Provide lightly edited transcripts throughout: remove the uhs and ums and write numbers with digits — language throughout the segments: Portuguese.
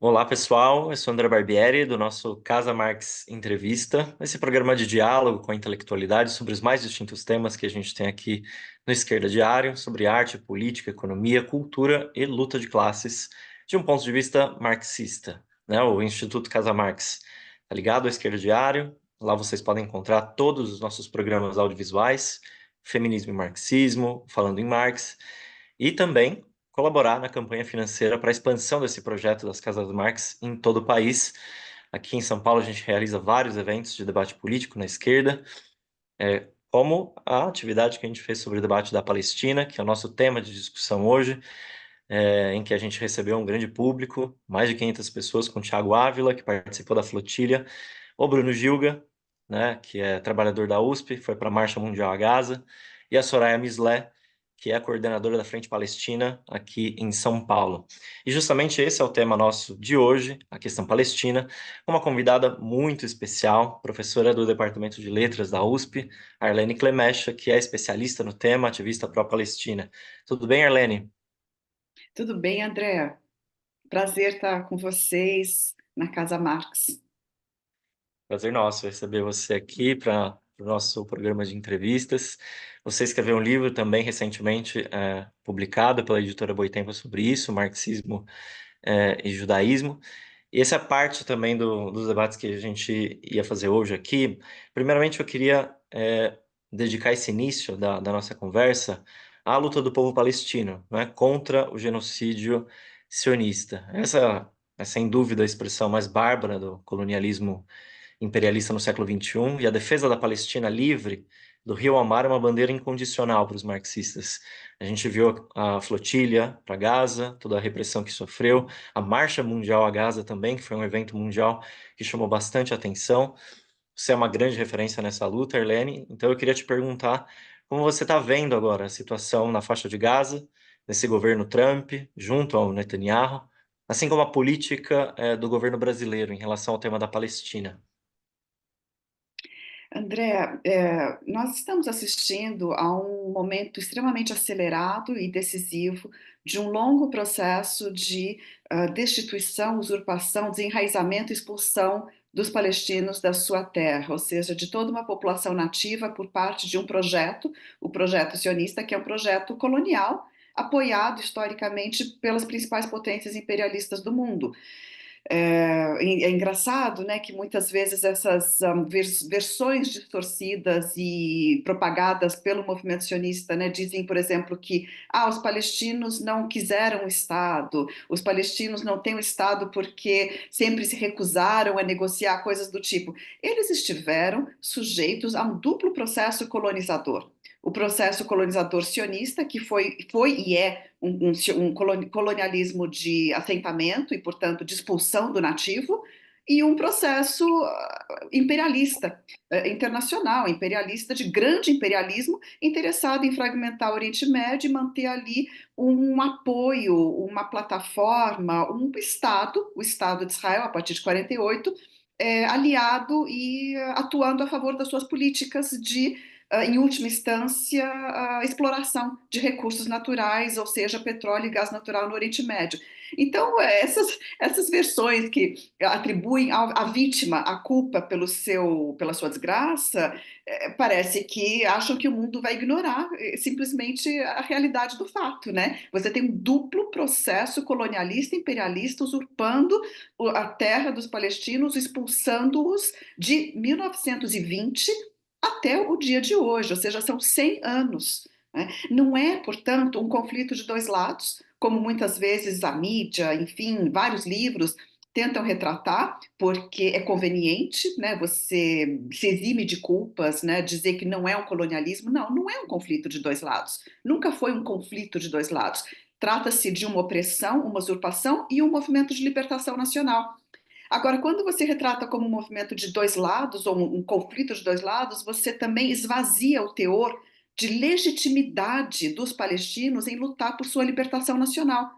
Olá, pessoal. Eu sou André Barbieri, do nosso Casa Marx Entrevista, esse programa de diálogo com a intelectualidade sobre os mais distintos temas que a gente tem aqui no Esquerda Diário, sobre arte, política, economia, cultura e luta de classes, de um ponto de vista marxista, né? O Instituto Casa Marx tá ligado ao Esquerda Diário. Lá vocês podem encontrar todos os nossos programas audiovisuais, Feminismo e Marxismo, Falando em Marx, e também colaborar na campanha financeira para a expansão desse projeto das Casas Marx em todo o país. Aqui em São Paulo, a gente realiza vários eventos de debate político na esquerda, como a atividade que a gente fez sobre o debate da Palestina, que é o nosso tema de discussão hoje, em que a gente recebeu um grande público, mais de 500 pessoas, com o Thiago Ávila, que participou da flotilha, o Bruno Gilga, né, que é trabalhador da USP, foi para a Marcha Mundial a Gaza, e a Soraya Mislé, que é a coordenadora da Frente Palestina aqui em São Paulo. E justamente esse é o tema nosso de hoje, a questão palestina, com uma convidada muito especial, professora do Departamento de Letras da USP, Arlene Clemecha, que é especialista no tema, ativista pró-Palestina. Tudo bem, Arlene? Tudo bem, André? Prazer estar com vocês na Casa Marx. Prazer nosso receber você aqui para o nosso programa de entrevistas. Você escreveu um livro também recentemente publicado pela editora Boitempo sobre isso, Marxismo e Judaísmo. E essa é parte também dos debates que a gente ia fazer hoje aqui. Primeiramente, eu queria dedicar esse início da nossa conversa à luta do povo palestino, né, contra o genocídio sionista. Essa é, sem dúvida, a expressão mais bárbara do colonialismo imperialista no século XXI, e a defesa da Palestina livre do Rio ao Mar é uma bandeira incondicional para os marxistas. A gente viu a flotilha para Gaza, toda a repressão que sofreu, a Marcha Mundial a Gaza também, que foi um evento mundial que chamou bastante atenção. Você é uma grande referência nessa luta, Erlene, então eu queria te perguntar como você está vendo agora a situação na faixa de Gaza, nesse governo Trump, junto ao Netanyahu, assim como a política do governo brasileiro em relação ao tema da Palestina. André, nós estamos assistindo a um momento extremamente acelerado e decisivo de um longo processo de destituição, usurpação, desenraizamento e expulsão dos palestinos da sua terra, ou seja, de toda uma população nativa por parte de um projeto, o projeto sionista, que é um projeto colonial, apoiado historicamente pelas principais potências imperialistas do mundo. É engraçado, né, que muitas vezes essas versões distorcidas e propagadas pelo movimento sionista, né, dizem, por exemplo, que os palestinos não quiseram o Estado, os palestinos não têm o Estado porque sempre se recusaram a negociar coisas do tipo. Eles estiveram sujeitos a um duplo processo colonizador. O processo colonizador sionista, que foi e é um colonialismo de assentamento e, portanto, de expulsão do nativo, e um processo imperialista, internacional, imperialista, de grande imperialismo, interessado em fragmentar o Oriente Médio e manter ali um apoio, uma plataforma, um Estado, o Estado de Israel, a partir de 48, aliado e atuando a favor das suas políticas de em última instância, a exploração de recursos naturais, ou seja, petróleo e gás natural no Oriente Médio. Então, essas versões que atribuem à vítima a culpa pela sua desgraça, parece que acham que o mundo vai ignorar simplesmente a realidade do fato, né? Você tem um duplo processo colonialista, imperialista, usurpando a terra dos palestinos, expulsando-os de 1920 até o dia de hoje, ou seja, são 100 anos. Né? Não é, portanto, um conflito de dois lados, como muitas vezes a mídia, enfim, vários livros tentam retratar, porque é conveniente, né? Você se exime de culpas, né? Dizer que não é um colonialismo. Não, não é um conflito de dois lados. Nunca foi um conflito de dois lados. Trata-se de uma opressão, uma usurpação e um movimento de libertação nacional. Agora, quando você retrata como um movimento de dois lados, ou um conflito de dois lados, você também esvazia o teor de legitimidade dos palestinos em lutar por sua libertação nacional.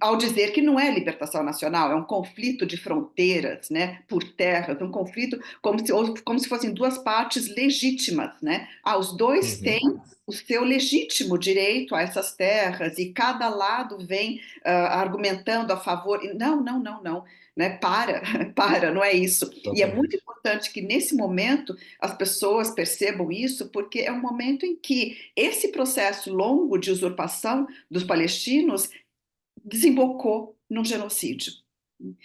ao dizer que não é libertação nacional, é um conflito de fronteiras, né, por terra, um conflito como se fossem duas partes legítimas, né? Os dois têm Uhum. o seu legítimo direito a essas terras e cada lado vem argumentando a favor. Não, não, não, não, né? Para, para, não é isso. E é muito Exatamente. importante que nesse momento as pessoas percebam isso, porque é um momento em que esse processo longo de usurpação dos palestinos desembocou num genocídio.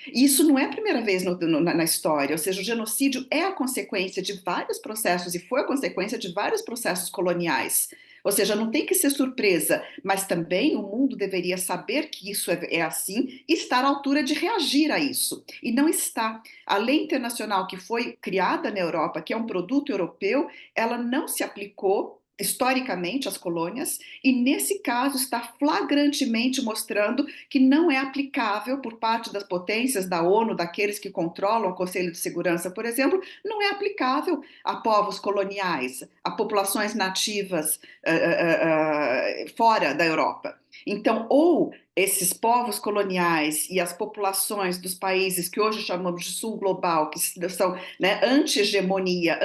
E isso não é a primeira vez na história, ou seja, o genocídio é a consequência de vários processos e foi a consequência de vários processos coloniais. Ou seja, não tem que ser surpresa, mas também o mundo deveria saber que isso é assim e estar à altura de reagir a isso. E não está. A lei internacional que foi criada na Europa, que é um produto europeu, ela não se aplicou historicamente às colônias, e nesse caso está flagrantemente mostrando que não é aplicável por parte das potências da ONU, daqueles que controlam o Conselho de Segurança, por exemplo, não é aplicável a povos coloniais, a populações nativas fora da Europa. Então, ou esses povos coloniais e as populações dos países que hoje chamamos de sul global, que são, né, anti-hegemonia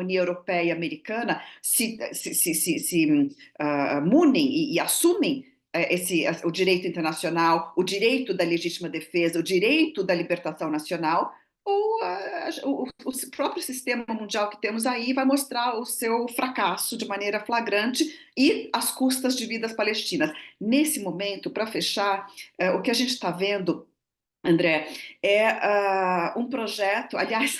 europeia e americana, se munem e assumem o direito internacional, o direito da legítima defesa, o direito da libertação nacional, ou o próprio sistema mundial que temos aí vai mostrar o seu fracasso de maneira flagrante e às custas de vidas palestinas. Nesse momento, para fechar, o que a gente está vendo, André, é um projeto, aliás,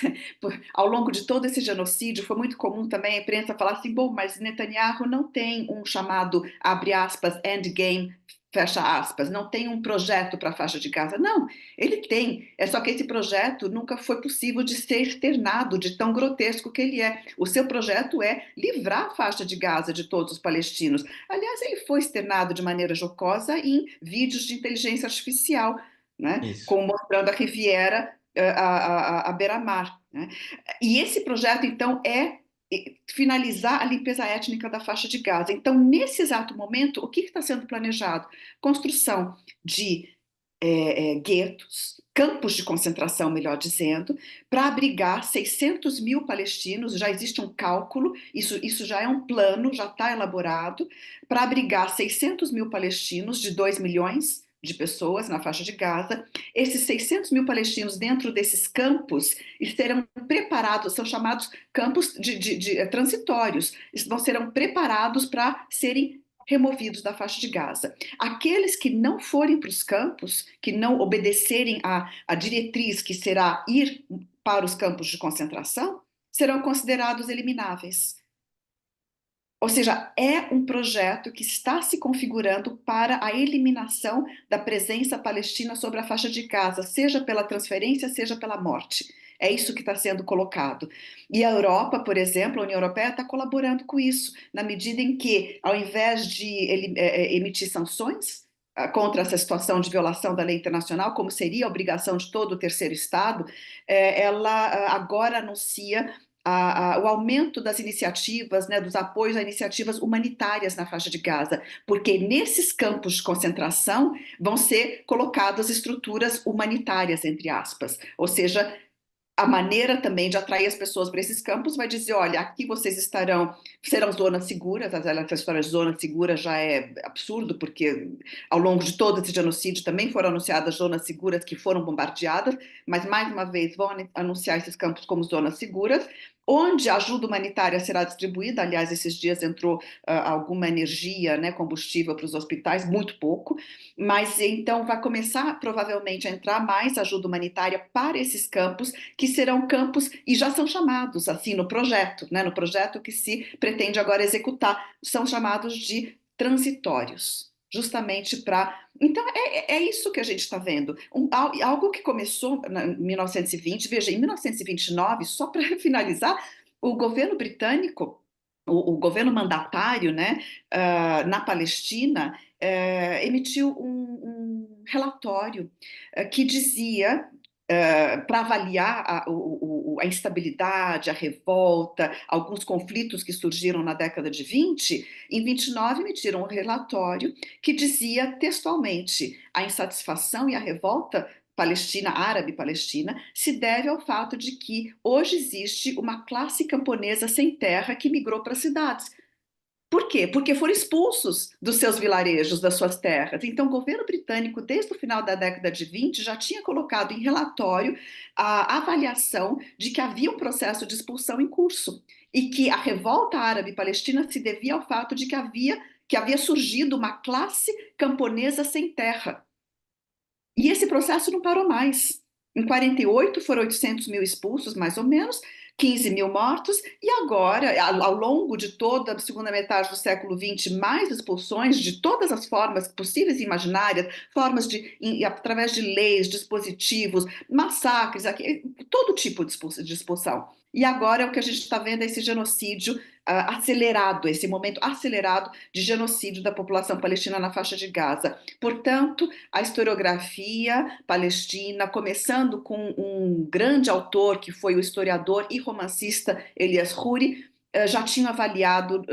ao longo de todo esse genocídio, foi muito comum também a imprensa falar assim, bom, mas Netanyahu não tem um chamado, abre aspas, endgame, fecha aspas, não tem um projeto para a faixa de Gaza. Não, ele tem, é só que esse projeto nunca foi possível de ser externado, de tão grotesco que ele é. O seu projeto é livrar a faixa de Gaza de todos os palestinos. Aliás, ele foi externado de maneira jocosa em vídeos de inteligência artificial, né? Isso. Como mostrando a Riviera à beira-mar. Né? E esse projeto, então, é finalizar a limpeza étnica da faixa de Gaza. Então, nesse exato momento, o que está sendo planejado? Construção de guetos, campos de concentração, melhor dizendo, para abrigar 600 mil palestinos, já existe um cálculo, isso já é um plano, já está elaborado, para abrigar 600 mil palestinos de 2 milhões de pessoas na faixa de Gaza. Esses 600 mil palestinos dentro desses campos serão preparados, são chamados campos transitórios, serão preparados para serem removidos da faixa de Gaza. Aqueles que não forem para os campos, que não obedecerem à diretriz que será ir para os campos de concentração, serão considerados elimináveis. Ou seja, é um projeto que está se configurando para a eliminação da presença palestina sobre a faixa de Gaza, seja pela transferência, seja pela morte. É isso que está sendo colocado. E a Europa, por exemplo, a União Europeia está colaborando com isso, na medida em que, ao invés de emitir sanções contra essa situação de violação da lei internacional, como seria a obrigação de todo o terceiro Estado, ela agora anuncia o aumento das iniciativas, né, dos apoios a iniciativas humanitárias na faixa de Gaza, porque nesses campos de concentração vão ser colocadas estruturas humanitárias, entre aspas, ou seja, a maneira também de atrair as pessoas para esses campos vai dizer, olha, aqui vocês serão zonas seguras, essa história de zona segura já é absurdo, porque ao longo de todo esse genocídio também foram anunciadas zonas seguras que foram bombardeadas, mas mais uma vez vão anunciar esses campos como zonas seguras, onde a ajuda humanitária será distribuída. Aliás, esses dias entrou alguma energia, né, combustível para os hospitais, muito pouco, mas então vai começar provavelmente a entrar mais ajuda humanitária para esses campos, que serão campos, e já são chamados assim no projeto, né, no projeto que se pretende agora executar, são chamados de transitórios, justamente para... Então, é isso que a gente está vendo. Algo que começou em 1920, veja, em 1929, só para finalizar, o governo britânico, o governo mandatário, né, na Palestina, emitiu um relatório que dizia para avaliar a instabilidade, a revolta, alguns conflitos que surgiram na década de 20, em 29 emitiram um relatório que dizia textualmente: a insatisfação e a revolta palestina, árabe-palestina, se deve ao fato de que hoje existe uma classe camponesa sem terra que migrou para as cidades. Por quê? Porque foram expulsos dos seus vilarejos, das suas terras. Então, o governo britânico, desde o final da década de 20, já tinha colocado em relatório a avaliação de que havia um processo de expulsão em curso e que a revolta árabe-palestina se devia ao fato de que havia surgido uma classe camponesa sem terra. E esse processo não parou mais. Em 48 foram 800 mil expulsos, mais ou menos, 15 mil mortos, e agora, ao longo de toda a segunda metade do século XX, mais expulsões de todas as formas possíveis e imaginárias, formas através de leis, dispositivos, massacres, todo tipo de expulsão. E agora o que a gente está vendo é esse genocídio acelerado, esse momento acelerado de genocídio da população palestina na faixa de Gaza. Portanto, a historiografia palestina, começando com um grande autor que foi o historiador e romancista Elias Houri, já tinha avaliado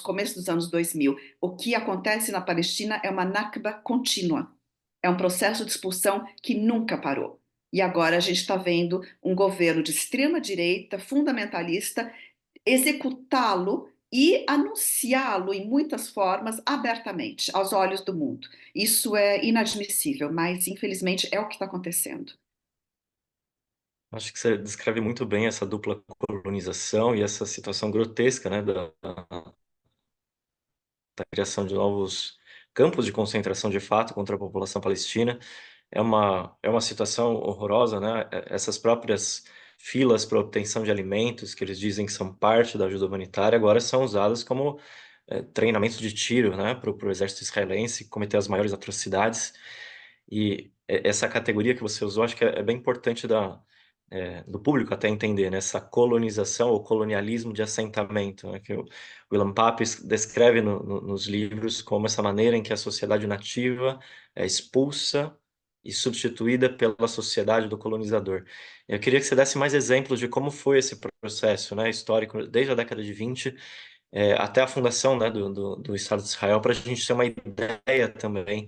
começo dos anos 2000. O que acontece na Palestina é uma Nakba contínua, é um processo de expulsão que nunca parou. E agora a gente está vendo um governo de extrema direita, fundamentalista, executá-lo e anunciá-lo em muitas formas abertamente, aos olhos do mundo. Isso é inadmissível, mas infelizmente é o que está acontecendo. Acho que você descreve muito bem essa dupla colonização e essa situação grotesca, né, da criação de novos campos de concentração de fato contra a população palestina. É uma situação horrorosa, né? Essas próprias filas para obtenção de alimentos, que eles dizem que são parte da ajuda humanitária, agora são usadas como treinamento de tiro, né, para o exército israelense cometer as maiores atrocidades. E essa categoria que você usou, acho que é bem importante do público até entender, né? Essa colonização ou colonialismo de assentamento, né? Que o William Papes descreve nos livros como essa maneira em que a sociedade nativa é expulsa e substituída pela sociedade do colonizador. Eu queria que você desse mais exemplos de como foi esse processo, né, histórico, desde a década de 20 até a fundação, né, do Estado de Israel, para a gente ter uma ideia também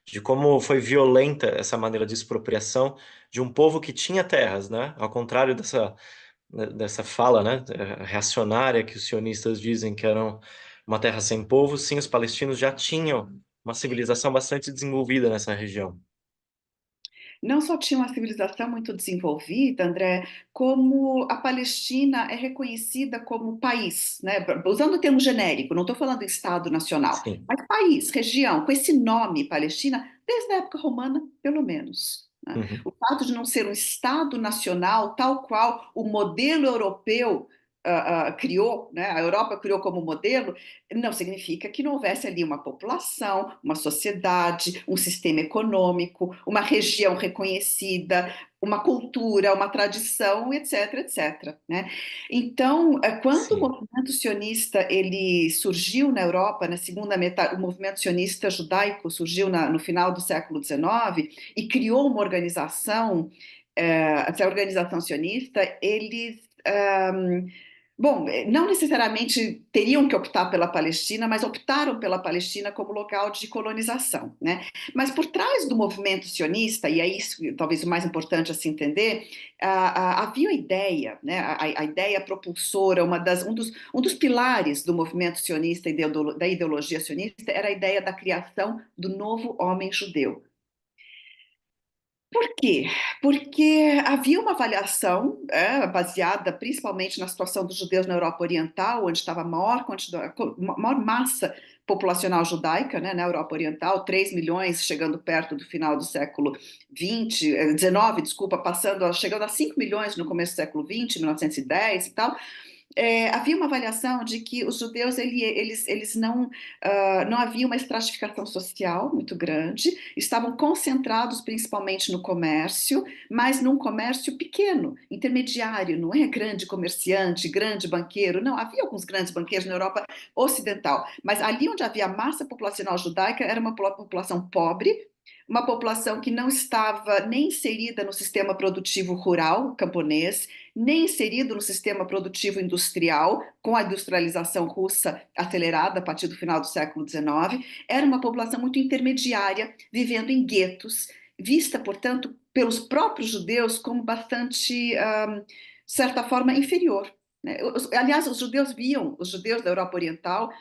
de como foi violenta essa maneira de expropriação de um povo que tinha terras, né? Ao contrário dessa fala, né, reacionária que os sionistas dizem que eram uma terra sem povo, sim, os palestinos já tinham uma civilização bastante desenvolvida nessa região. Não só tinha uma civilização muito desenvolvida, André, como a Palestina é reconhecida como país, né? Usando o termo genérico, não estou falando Estado nacional, Sim. mas país, região, com esse nome Palestina, desde a época romana, pelo menos, né? Uhum. O fato de não ser um Estado nacional, tal qual o modelo europeu criou, né? A Europa criou como modelo, não significa que não houvesse ali uma população, uma sociedade, um sistema econômico, uma região reconhecida, uma cultura, uma tradição, etc, etc, né? Então, quando o Sim. movimento sionista ele surgiu na Europa, na segunda metade, o movimento sionista judaico surgiu no final do século XIX e criou uma organização, essa organização sionista, eles bom, não necessariamente teriam que optar pela Palestina, mas optaram pela Palestina como local de colonização, né? Mas por trás do movimento sionista, e é isso talvez o mais importante a se entender, havia a ideia, né? A ideia propulsora, um dos pilares do movimento sionista e da ideologia sionista era a ideia da criação do novo homem judeu. Por quê? Porque havia uma avaliação baseada principalmente na situação dos judeus na Europa Oriental, onde estava a maior massa populacional judaica, né, na Europa Oriental, 3 milhões, chegando perto do final do século XIX, desculpa, chegando a 5 milhões no começo do século XX, 1910 e tal. Havia uma avaliação de que os judeus eles não havia uma estratificação social muito grande, estavam concentrados principalmente no comércio, mas num comércio pequeno, intermediário, não é grande comerciante, grande banqueiro, não, havia alguns grandes banqueiros na Europa Ocidental, mas ali onde havia massa populacional judaica era uma população pobre, uma população que não estava nem inserida no sistema produtivo rural camponês, nem inserido no sistema produtivo industrial, com a industrialização russa acelerada a partir do final do século XIX, era uma população muito intermediária, vivendo em guetos, vista, portanto, pelos próprios judeus como bastante, de certa forma, inferior. Né? Aliás, os judeus da Europa Oriental,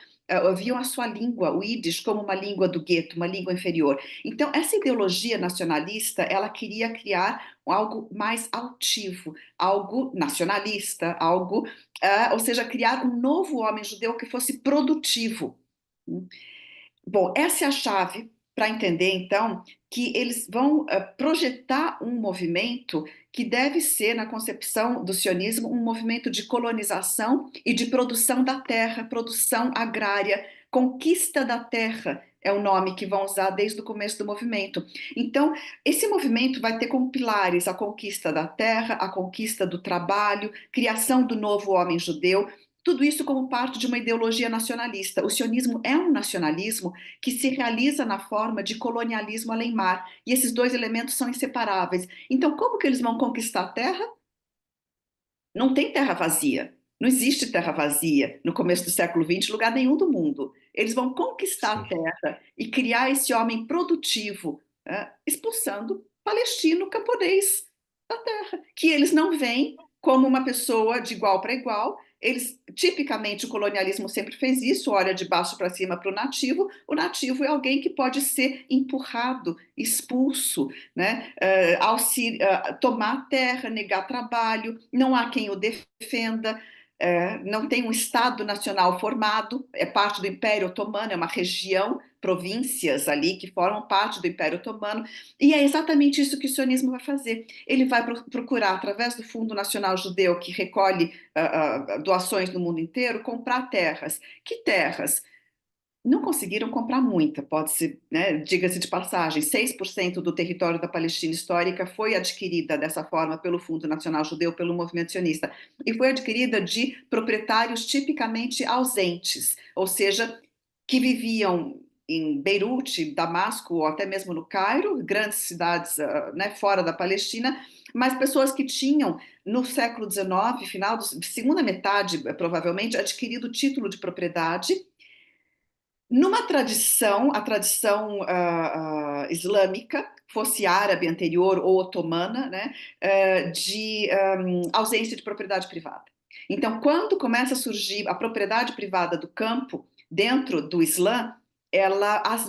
viam a sua língua, o Yiddish, como uma língua do gueto, uma língua inferior. Então, essa ideologia nacionalista, ela queria criar algo mais altivo, algo nacionalista, algo, ou seja, criar um novo homem judeu que fosse produtivo. Bom, essa é a chave para entender, então, que eles vão projetar um movimento que deve ser, na concepção do sionismo, um movimento de colonização e de produção da terra, produção agrária, conquista da terra é o nome que vão usar desde o começo do movimento. Então, esse movimento vai ter como pilares a conquista da terra, a conquista do trabalho, criação do novo homem judeu, tudo isso como parte de uma ideologia nacionalista. O sionismo é um nacionalismo que se realiza na forma de colonialismo além-mar, e esses dois elementos são inseparáveis. Então, como que eles vão conquistar a terra? Não tem terra vazia. Não existe terra vazia no começo do século XX, em lugar nenhum do mundo. Eles vão conquistar a Sim. terra e criar esse homem produtivo, expulsando palestino camponês da terra, que eles não veem como uma pessoa de igual para igual. Eles, tipicamente, o colonialismo sempre fez isso, olha de baixo para cima para o nativo. O nativo é alguém que pode ser empurrado, expulso, né? Tomar terra, negar trabalho, não há quem o defenda, não tem um Estado nacional formado, é parte do Império Otomano, é uma região, províncias ali que formam parte do Império Otomano, e é exatamente isso que o sionismo vai fazer. Ele vai procurar, através do Fundo Nacional Judeu, que recolhe doações no mundo inteiro, comprar terras. Que terras? Não conseguiram comprar muita, pode-se, né, diga-se de passagem, 6% do território da Palestina histórica foi adquirida dessa forma pelo Fundo Nacional Judeu, pelo movimento sionista, e foi adquirida de proprietários tipicamente ausentes, ou seja, que viviam em Beirute, Damasco ou até mesmo no Cairo, grandes cidades, né, fora da Palestina, mas pessoas que tinham, no século XIX, final da segunda metade, provavelmente, adquirido título de propriedade numa tradição, a tradição islâmica, fosse árabe anterior ou otomana, né, de ausência de propriedade privada. Então, quando começa a surgir a propriedade privada do campo dentro do Islã,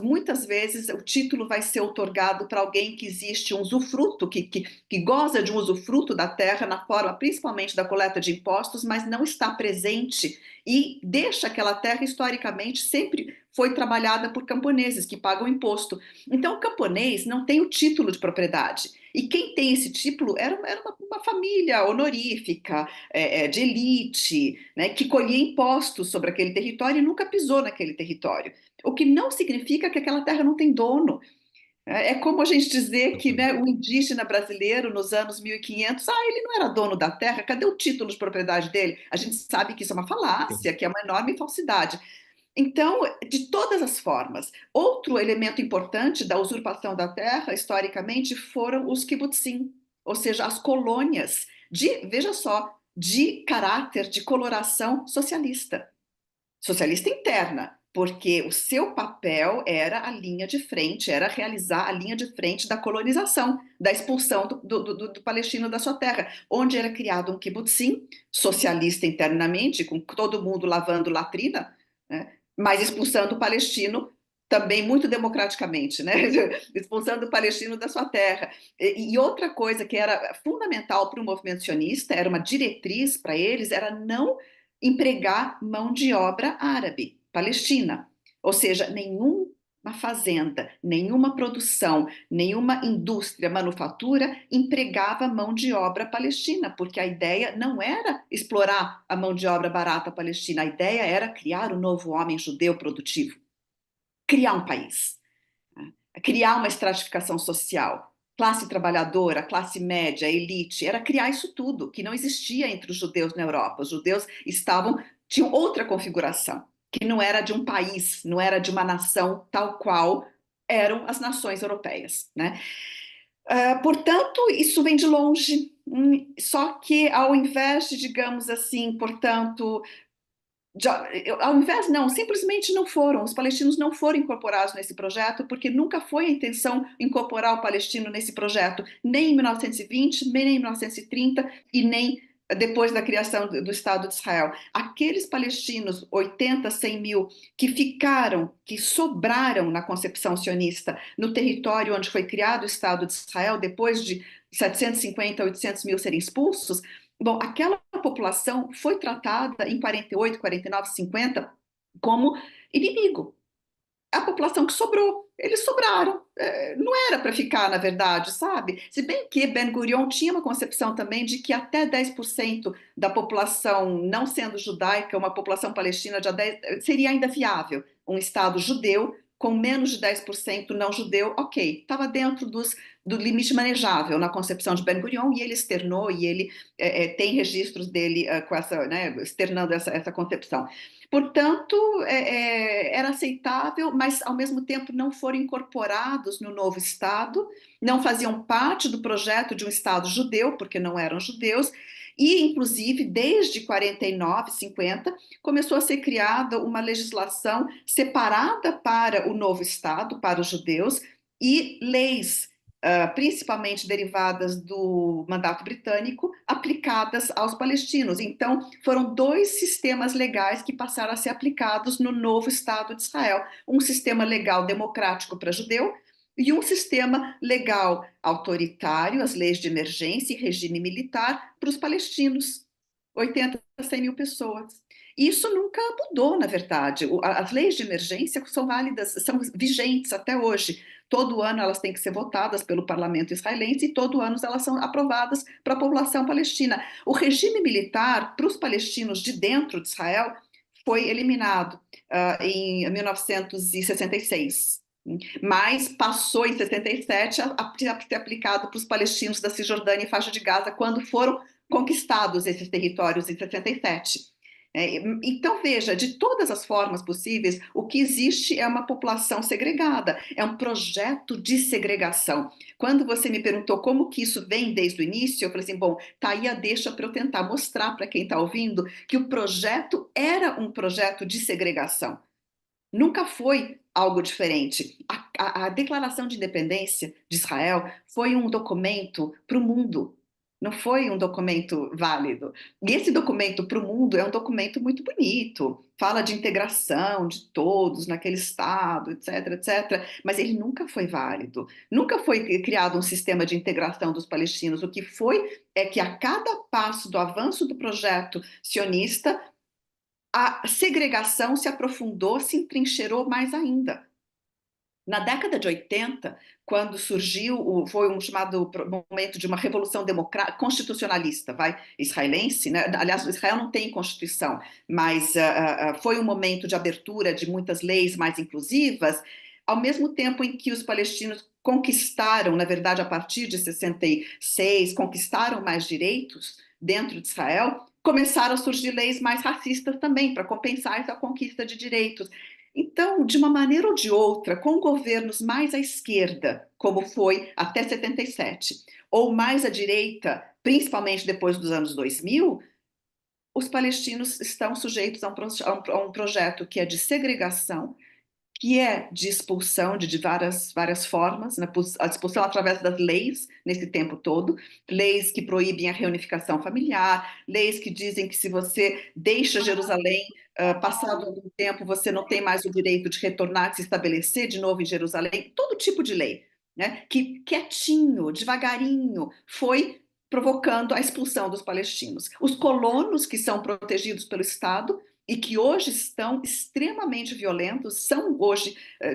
muitas vezes o título vai ser outorgado para alguém que existe um usufruto, que goza de um usufruto da terra na forma principalmente da coleta de impostos, mas não está presente e deixa aquela terra historicamente sempre foi trabalhada por camponeses que pagam imposto. Então, o camponês não tem o título de propriedade. E quem tem esse título era uma família honorífica, de elite, né, que colhia impostos sobre aquele território e nunca pisou naquele território. O que não significa que aquela terra não tem dono. É como a gente dizer que, Uhum. né, o indígena brasileiro nos anos 1500, ele não era dono da terra, cadê o título de propriedade dele? A gente sabe que isso é uma Sim. falácia, que é uma enorme falsidade. Então, de todas as formas, outro elemento importante da usurpação da terra, historicamente, foram os kibbutzim, ou seja, as colônias veja só, de caráter, de coloração socialista. Socialista interna, porque o seu papel era a linha de frente, era realizar a linha de frente da colonização, da expulsão do palestino da sua terra, onde era criado um kibbutzim, socialista internamente, com todo mundo lavando latrina, né, mas expulsando o palestino também muito democraticamente, né? Expulsando o palestino da sua terra. E outra coisa que era fundamental para o movimento sionista, era uma diretriz para eles, era não empregar mão de obra árabe, palestina. Ou seja, nenhuma fazenda, nenhuma produção, nenhuma indústria, manufatura empregava mão de obra palestina, porque a ideia não era explorar a mão de obra barata palestina, a ideia era criar um novo homem judeu produtivo, criar um país, né? Criar uma estratificação social, classe trabalhadora, classe média, elite, era criar isso tudo que não existia entre os judeus na Europa. Os judeus tinham outra configuração, que não era de um país, não era de uma nação tal qual eram as nações europeias, né? Portanto, isso vem de longe, só que ao invés de, digamos assim, portanto, ao invés, não, simplesmente não foram, os palestinos não foram incorporados nesse projeto, porque nunca foi a intenção incorporar o palestino nesse projeto, nem em 1920, nem em 1930 e nem depois da criação do Estado de Israel. Aqueles palestinos, 80, 100 mil, que ficaram, que sobraram na concepção sionista, no território onde foi criado o Estado de Israel, depois de 750, 800 mil serem expulsos, bom, aquela população foi tratada em 48, 49, 50 como inimigo. A população que sobrou, eles sobraram. Não era para ficar, na verdade, sabe? Se bem que Ben-Gurion tinha uma concepção também de que até 10% da população não sendo judaica, uma população palestina de 10, seria ainda viável. Um Estado judeu com menos de 10% não judeu, ok, estava dentro do limite manejável na concepção de Ben-Gurion, e ele externou, e ele tem registros dele com essa, né, externando essa concepção. Portanto, era aceitável, mas ao mesmo tempo não foram incorporados no novo Estado, não faziam parte do projeto de um Estado judeu, porque não eram judeus, e, inclusive, desde 49, 50, começou a ser criada uma legislação separada para o novo Estado, para os judeus, e leis principalmente derivadas do mandato britânico, aplicadas aos palestinos. Então, foram dois sistemas legais que passaram a ser aplicados no novo Estado de Israel. Um sistema legal democrático para judeu e um sistema legal autoritário, as leis de emergência e regime militar para os palestinos. 80 a 100 mil pessoas. Isso nunca mudou, na verdade. As leis de emergência são válidas, são vigentes até hoje. Todo ano elas têm que ser votadas pelo parlamento israelense e todo ano elas são aprovadas para a população palestina. O regime militar para os palestinos de dentro de Israel foi eliminado em 1966. Mas passou em 67 a ser aplicado para os palestinos da Cisjordânia e faixa de Gaza quando foram conquistados esses territórios em 67. Então, veja, de todas as formas possíveis, o que existe é uma população segregada, é um projeto de segregação. Quando você me perguntou como que isso vem desde o início, eu falei assim, bom, tá aí a deixa para eu tentar mostrar para quem está ouvindo que o projeto era um projeto de segregação. Nunca foi algo diferente. A Declaração de Independência de Israel foi um documento para o mundo, não foi um documento válido. E esse documento para o mundo é um documento muito bonito, fala de integração de todos naquele Estado, etc, etc. Mas ele nunca foi válido. Nunca foi criado um sistema de integração dos palestinos. O que foi é que a cada passo do avanço do projeto sionista, a segregação se aprofundou, se entrincheirou mais ainda. Na década de 80, quando surgiu, foi um chamado momento de uma revolução constitucionalista, israelense, né? Aliás, Israel não tem constituição, mas foi um momento de abertura de muitas leis mais inclusivas, ao mesmo tempo em que os palestinos conquistaram, na verdade, a partir de 66, conquistaram mais direitos dentro de Israel, começaram a surgir leis mais racistas também, para compensar essa conquista de direitos. Então, de uma maneira ou de outra, com governos mais à esquerda, como foi até 77, ou mais à direita, principalmente depois dos anos 2000, os palestinos estão sujeitos a um projeto que é de segregação, que é de expulsão de várias formas, né? A expulsão através das leis nesse tempo todo, leis que proíbem a reunificação familiar, leis que dizem que se você deixa Jerusalém, passado algum tempo, você não tem mais o direito de retornar, se estabelecer de novo em Jerusalém, todo tipo de lei, né? Que quietinho, devagarinho, foi provocando a expulsão dos palestinos. Os colonos que são protegidos pelo Estado e que hoje estão extremamente violentos,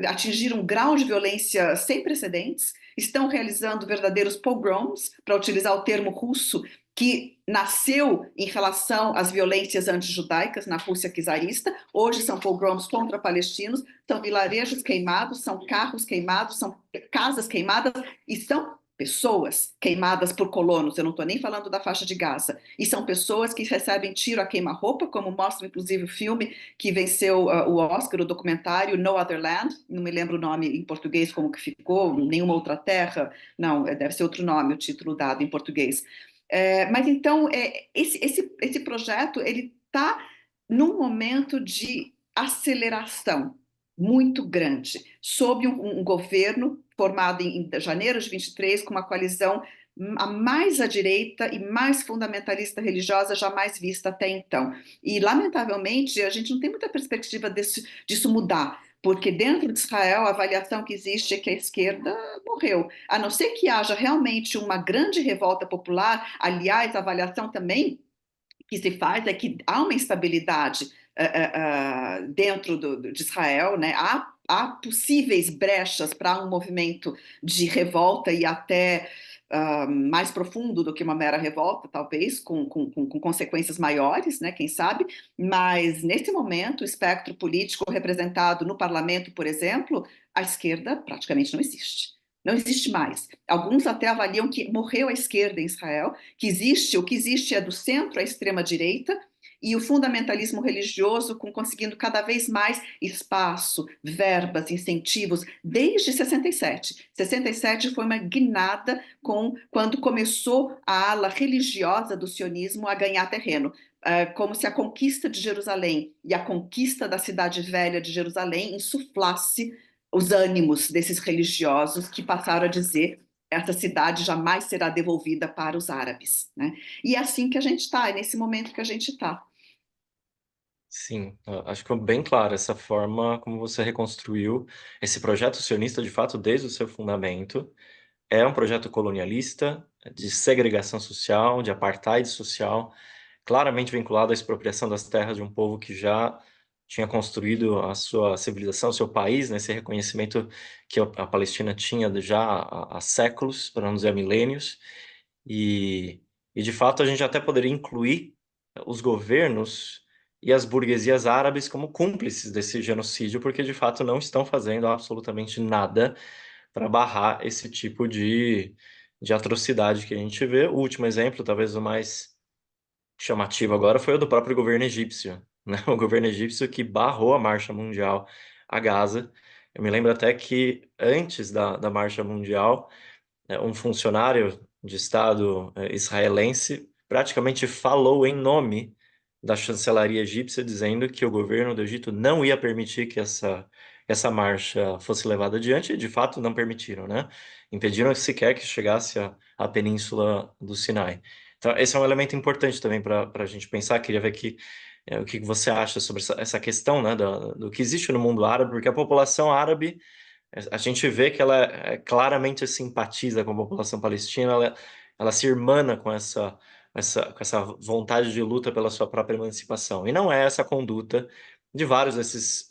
atingiram um grau de violência sem precedentes, estão realizando verdadeiros pogroms, para utilizar o termo russo, que nasceu em relação às violências antijudaicas na Rússia czarista. Hoje são pogroms contra palestinos, são vilarejos queimados, são carros queimados, são casas queimadas, e são pessoas queimadas por colonos, eu não estou nem falando da faixa de Gaza, e são pessoas que recebem tiro a queima-roupa, como mostra inclusive o filme que venceu o Oscar, o documentário No Other Land, não me lembro o nome em português como que ficou, Nenhuma Outra Terra, não, deve ser outro nome o título dado em português. Mas então, esse projeto, ele está num momento de aceleração muito grande, sob um governo formado em janeiro de 23, com uma coalizão a mais à direita e mais fundamentalista religiosa jamais vista até então. E, lamentavelmente, a gente não tem muita perspectiva disso mudar, porque dentro de Israel a avaliação que existe é que a esquerda morreu. A não ser que haja realmente uma grande revolta popular, aliás, a avaliação também que se faz é que há uma instabilidade dentro de Israel, né? Há possíveis brechas para um movimento de revolta e até mais profundo do que uma mera revolta, talvez, com consequências maiores, né? Quem sabe? Mas, nesse momento, o espectro político representado no parlamento, por exemplo, a esquerda praticamente não existe. Não existe mais. Alguns até avaliam que morreu a esquerda em Israel, o que existe é do centro à extrema-direita e o fundamentalismo religioso conseguindo cada vez mais espaço, verbas, incentivos, desde 67. 67 foi uma guinada quando começou a ala religiosa do sionismo a ganhar terreno. Como se a conquista de Jerusalém e a conquista da cidade velha de Jerusalém insuflasse os ânimos desses religiosos que passaram a dizer essa cidade jamais será devolvida para os árabes, né? E é assim que a gente está, é nesse momento que a gente está. Sim, acho que ficou bem claro essa forma como você reconstruiu esse projeto sionista, de fato, desde o seu fundamento. É um projeto colonialista, de segregação social, de apartheid social, claramente vinculado à expropriação das terras de um povo que já tinha construído a sua civilização, o seu país, né, esse reconhecimento que a Palestina tinha já há séculos, para não dizer há milênios, e, e de fato a gente até poderia incluir os governos e as burguesias árabes como cúmplices desse genocídio, porque de fato não estão fazendo absolutamente nada para barrar esse tipo de atrocidade que a gente vê. O último exemplo, talvez o mais chamativo agora, foi o do próprio governo egípcio, né? O governo egípcio que barrou a marcha mundial a Gaza. Eu me lembro até que antes da marcha mundial, um funcionário de Estado israelense praticamente falou em nome da chancelaria egípcia, dizendo que o governo do Egito não ia permitir que essa marcha fosse levada adiante, e de fato não permitiram, né? Impediram sequer que chegasse à península do Sinai. Então, esse é um elemento importante também para a gente pensar. Queria ver aqui o que você acha sobre essa questão, né, do que existe no mundo árabe, porque a população árabe, a gente vê que ela claramente simpatiza com a população palestina, ela se irmana com essa vontade de luta pela sua própria emancipação. E não é essa a conduta de vários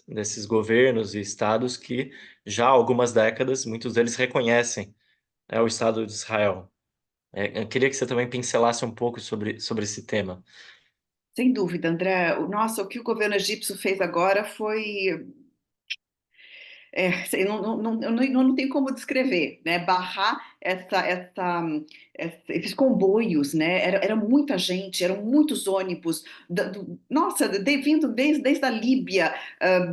desses governos e estados que já há algumas décadas, muitos deles reconhecem o Estado de Israel. Eu queria que você também pincelasse um pouco sobre esse tema. Sem dúvida, André. Nossa, o que o governo egípcio fez agora foi sei, eu não tenho como descrever, né? Barrar esses comboios, né? Era muita gente, eram muitos ônibus, nossa, vindo desde a Líbia,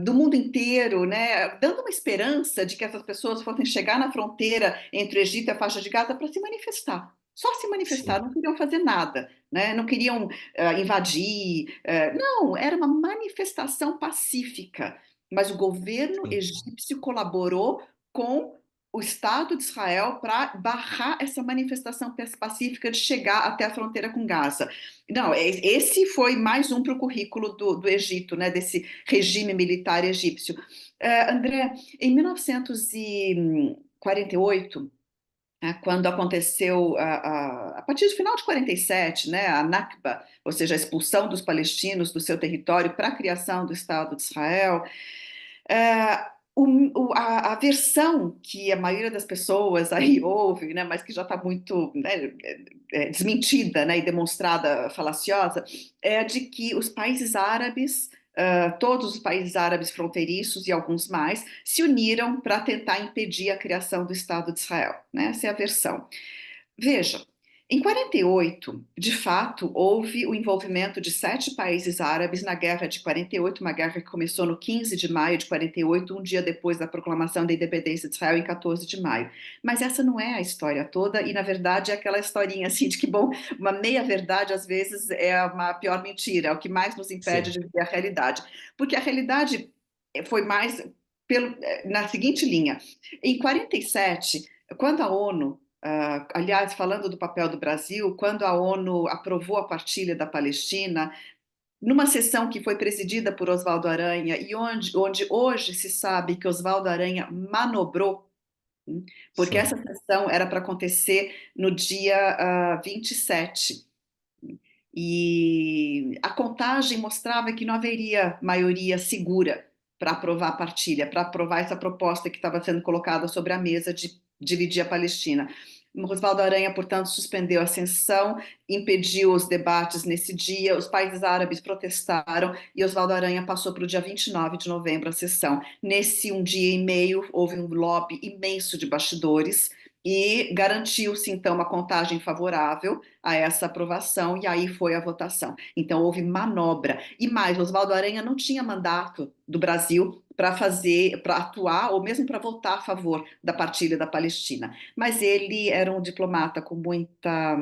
do mundo inteiro, né? Dando uma esperança de que essas pessoas fossem chegar na fronteira entre o Egito e a faixa de Gaza para se manifestar. Só se manifestar, Sim, não queriam fazer nada, né? Não queriam invadir, não, era uma manifestação pacífica, mas o governo sim. egípcio colaborou com o Estado de Israel para barrar essa manifestação pacífica de chegar até a fronteira com Gaza. Não, esse foi mais um para o currículo do Egito, né, desse regime militar egípcio. André, em 1948, quando aconteceu, a partir do final de 47, né, a Nakba, ou seja, a expulsão dos palestinos do seu território para a criação do Estado de Israel, é, a versão que a maioria das pessoas aí ouve, né, mas que já está muito, né, desmentida, né, e demonstrada falaciosa, é a de que os países árabes todos os países árabes fronteiriços e alguns mais se uniram para tentar impedir a criação do Estado de Israel, né? Essa é a versão. Veja, em 48, de fato, houve o envolvimento de 7 países árabes na Guerra de 48, uma guerra que começou no 15 de maio de 48, um dia depois da proclamação da independência de Israel, em 14 de maio. Mas essa não é a história toda, e na verdade é aquela historinha assim de que, bom, uma meia-verdade às vezes é uma pior mentira, é o que mais nos impede Sim, de ver a realidade. Porque a realidade foi mais na seguinte linha: em 47, quando a ONU aliás, falando do papel do Brasil, quando a ONU aprovou a partilha da Palestina, numa sessão que foi presidida por Oswaldo Aranha e onde hoje se sabe que Oswaldo Aranha manobrou, porque sim. essa sessão era para acontecer no dia 27. E a contagem mostrava que não haveria maioria segura para aprovar a partilha, para aprovar essa proposta que estava sendo colocada sobre a mesa de dividir a Palestina. Oswaldo Aranha, portanto, suspendeu a sessão, impediu os debates nesse dia, os países árabes protestaram e Oswaldo Aranha passou para o dia 29 de novembro a sessão. Nesse um dia e meio, houve um lobby imenso de bastidores e garantiu-se, então, uma contagem favorável a essa aprovação, e aí foi a votação. Então, houve manobra. E mais, Oswaldo Aranha não tinha mandato do Brasil para fazer, para atuar, ou mesmo para votar a favor da partilha da Palestina. Mas ele era um diplomata com muita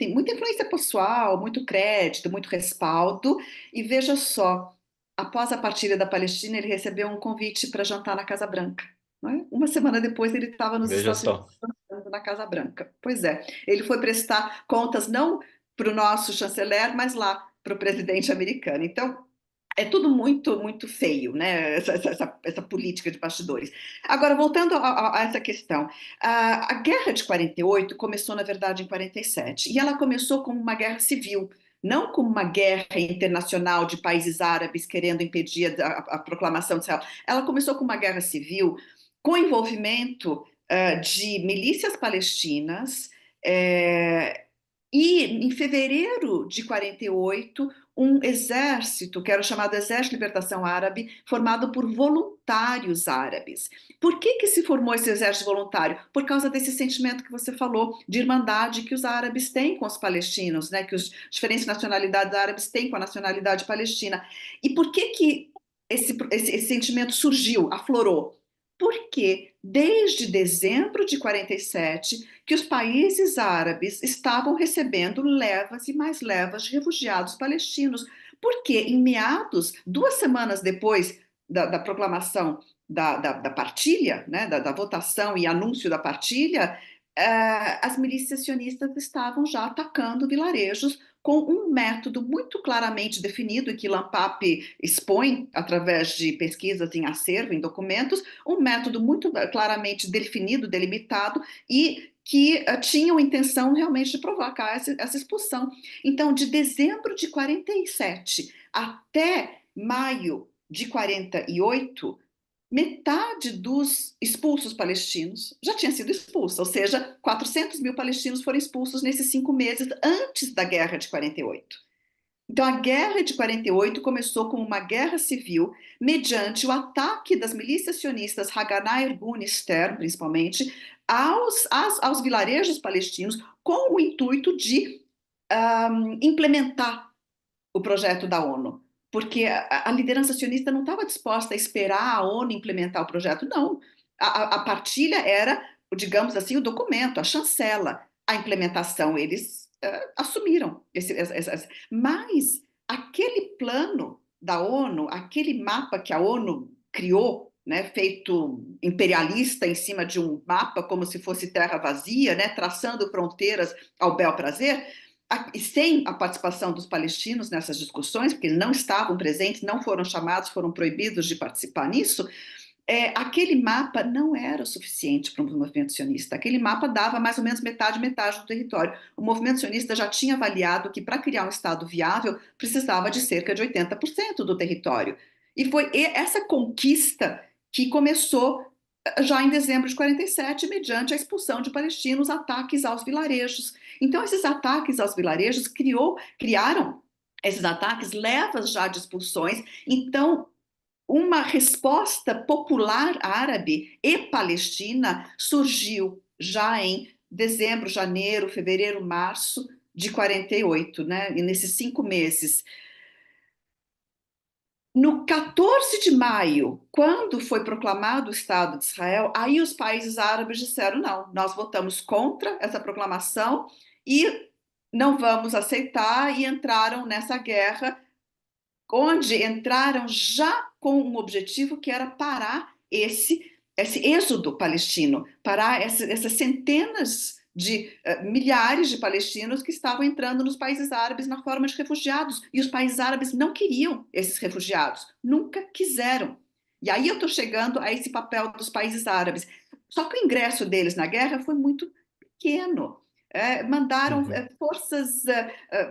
influência pessoal, muito crédito, muito respaldo, e veja só, após a partilha da Palestina, ele recebeu um convite para jantar na Casa Branca. Não é? Uma semana depois, ele estava nos Veja Estados Unidos só. na Casa Branca. Pois é, ele foi prestar contas não para o nosso chanceler, mas lá para o presidente americano. Então, é tudo muito, muito feio, né? Essa política de bastidores. Agora, voltando a essa questão, a Guerra de 48 começou, na verdade, em 47, e ela começou como uma guerra civil, não como uma guerra internacional de países árabes querendo impedir a proclamação de Israel. Ela começou como uma guerra civil com envolvimento de milícias palestinas, eh, e em fevereiro de 48, um exército, que era o chamado Exército de Libertação Árabe, formado por voluntários árabes. Por que se formou esse exército voluntário? Por causa desse sentimento que você falou, de irmandade que os árabes têm com os palestinos, né? Que as diferentes nacionalidades árabes têm com a nacionalidade palestina. E por que esse sentimento surgiu, aflorou? Porque desde dezembro de 47 que os países árabes estavam recebendo levas e mais levas de refugiados palestinos. Porque em meados, 2 semanas depois da proclamação da partilha, né, da votação e anúncio da partilha, as milícias sionistas estavam já atacando vilarejos com um método muito claramente definido, e que Lampap expõe através de pesquisas em acervo, em documentos, um método muito claramente definido, delimitado, e que tinham intenção realmente de provocar essa expulsão. Então, de dezembro de 47 até maio de 48, metade dos expulsos palestinos já tinha sido expulsa, ou seja, 400 mil palestinos foram expulsos nesses 5 meses antes da Guerra de 48. Então, a Guerra de 48 começou como uma guerra civil, mediante o ataque das milícias sionistas Haganah Irgun Stern, principalmente, aos vilarejos palestinos, com o intuito de implementar o projeto da ONU, porque a liderança sionista não estava disposta a esperar a ONU implementar o projeto, não. A partilha era, digamos assim, o documento, a chancela, a implementação, eles assumiram mas aquele plano da ONU, aquele mapa que a ONU criou, né, feito imperialista em cima de um mapa como se fosse terra vazia, né, traçando fronteiras ao bel prazer, e sem a participação dos palestinos nessas discussões, porque eles não estavam presentes, não foram chamados, foram proibidos de participar nisso, aquele mapa não era o suficiente para o movimento sionista. Aquele mapa dava mais ou menos metade, metade do território. O movimento sionista já tinha avaliado que para criar um Estado viável precisava de cerca de 80% do território. E foi essa conquista que começou já em dezembro de 47, mediante a expulsão de palestinos, ataques aos vilarejos. Então, esses ataques aos vilarejos criaram esses ataques levam já de expulsões. Então, uma resposta popular árabe e palestina surgiu já em dezembro, janeiro, fevereiro, março de 48, né? E nesses 5 meses. No 14 de maio, quando foi proclamado o Estado de Israel, aí os países árabes disseram: não, nós votamos contra essa proclamação e não vamos aceitar, e entraram nessa guerra, onde entraram já com um objetivo que era parar esse êxodo palestino, parar essas centenas de milhares de palestinos que estavam entrando nos países árabes na forma de refugiados. E os países árabes não queriam esses refugiados, nunca quiseram. E aí eu estou chegando a esse papel dos países árabes. Só que o ingresso deles na guerra foi muito pequeno. Mandaram Uhum. forças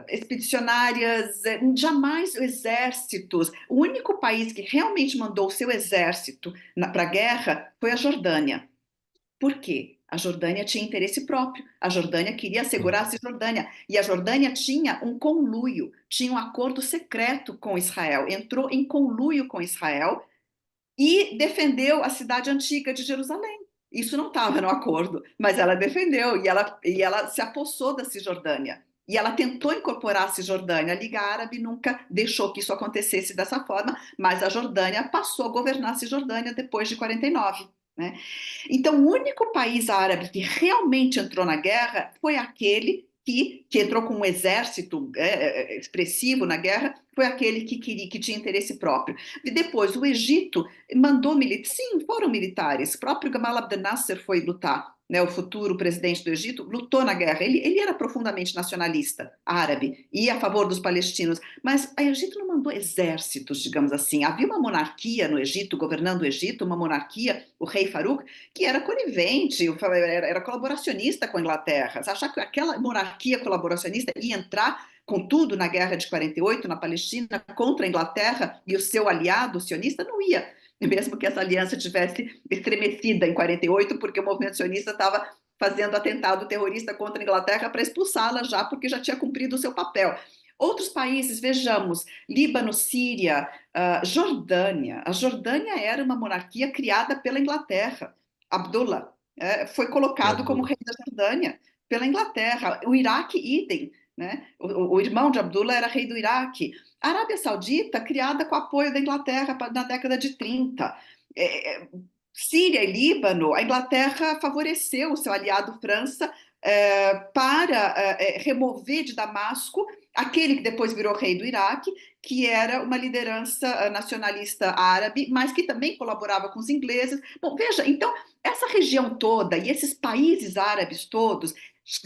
expedicionárias, jamais exércitos. O único país que realmente mandou o seu exército para a guerra foi a Jordânia. Por quê? A Jordânia tinha interesse próprio. A Jordânia queria assegurar a Sim. Cisjordânia. E a Jordânia tinha um conluio, tinha um acordo secreto com Israel. Entrou em conluio com Israel e defendeu a cidade antiga de Jerusalém. Isso não estava no acordo, mas ela defendeu e ela se apossou da Cisjordânia. E ela tentou incorporar a Cisjordânia. A Liga Árabe nunca deixou que isso acontecesse dessa forma, mas a Jordânia passou a governar a Cisjordânia depois de 49. Né? Então, o único país árabe que realmente entrou na guerra foi aquele que entrou com um exército expressivo na guerra, foi aquele que tinha interesse próprio. E depois, o Egito mandou militares, sim, foram militares. O próprio Gamal Abdel Nasser foi lutar, né, o futuro presidente do Egito, lutou na guerra. Ele era profundamente nacionalista árabe e a favor dos palestinos, mas o Egito não mandou exércitos, digamos assim. Havia uma monarquia no Egito, governando o Egito, uma monarquia, o rei Farouk, que era conivente, era colaboracionista com a Inglaterra. Você achar que aquela monarquia colaboracionista ia entrar com tudo na guerra de 48, na Palestina, contra a Inglaterra e o seu aliado sionista? Não ia, mesmo que essa aliança tivesse estremecida em 48, porque o movimento sionista estava fazendo atentado terrorista contra a Inglaterra para expulsá-la já, porque já tinha cumprido o seu papel. Outros países, vejamos, Líbano, Síria, Jordânia. A Jordânia era uma monarquia criada pela Inglaterra. Abdullah foi colocado como Abdullah. rei da Jordânia pela Inglaterra. O Iraque, idem. Né? O irmão de Abdullah era rei do Iraque. A Arábia Saudita, criada com apoio da Inglaterra na década de 30. Síria e Líbano, a Inglaterra favoreceu o seu aliado França para remover de Damasco aquele que depois virou rei do Iraque, que era uma liderança nacionalista árabe, mas que também colaborava com os ingleses. Bom, veja, então, essa região toda e esses países árabes todos,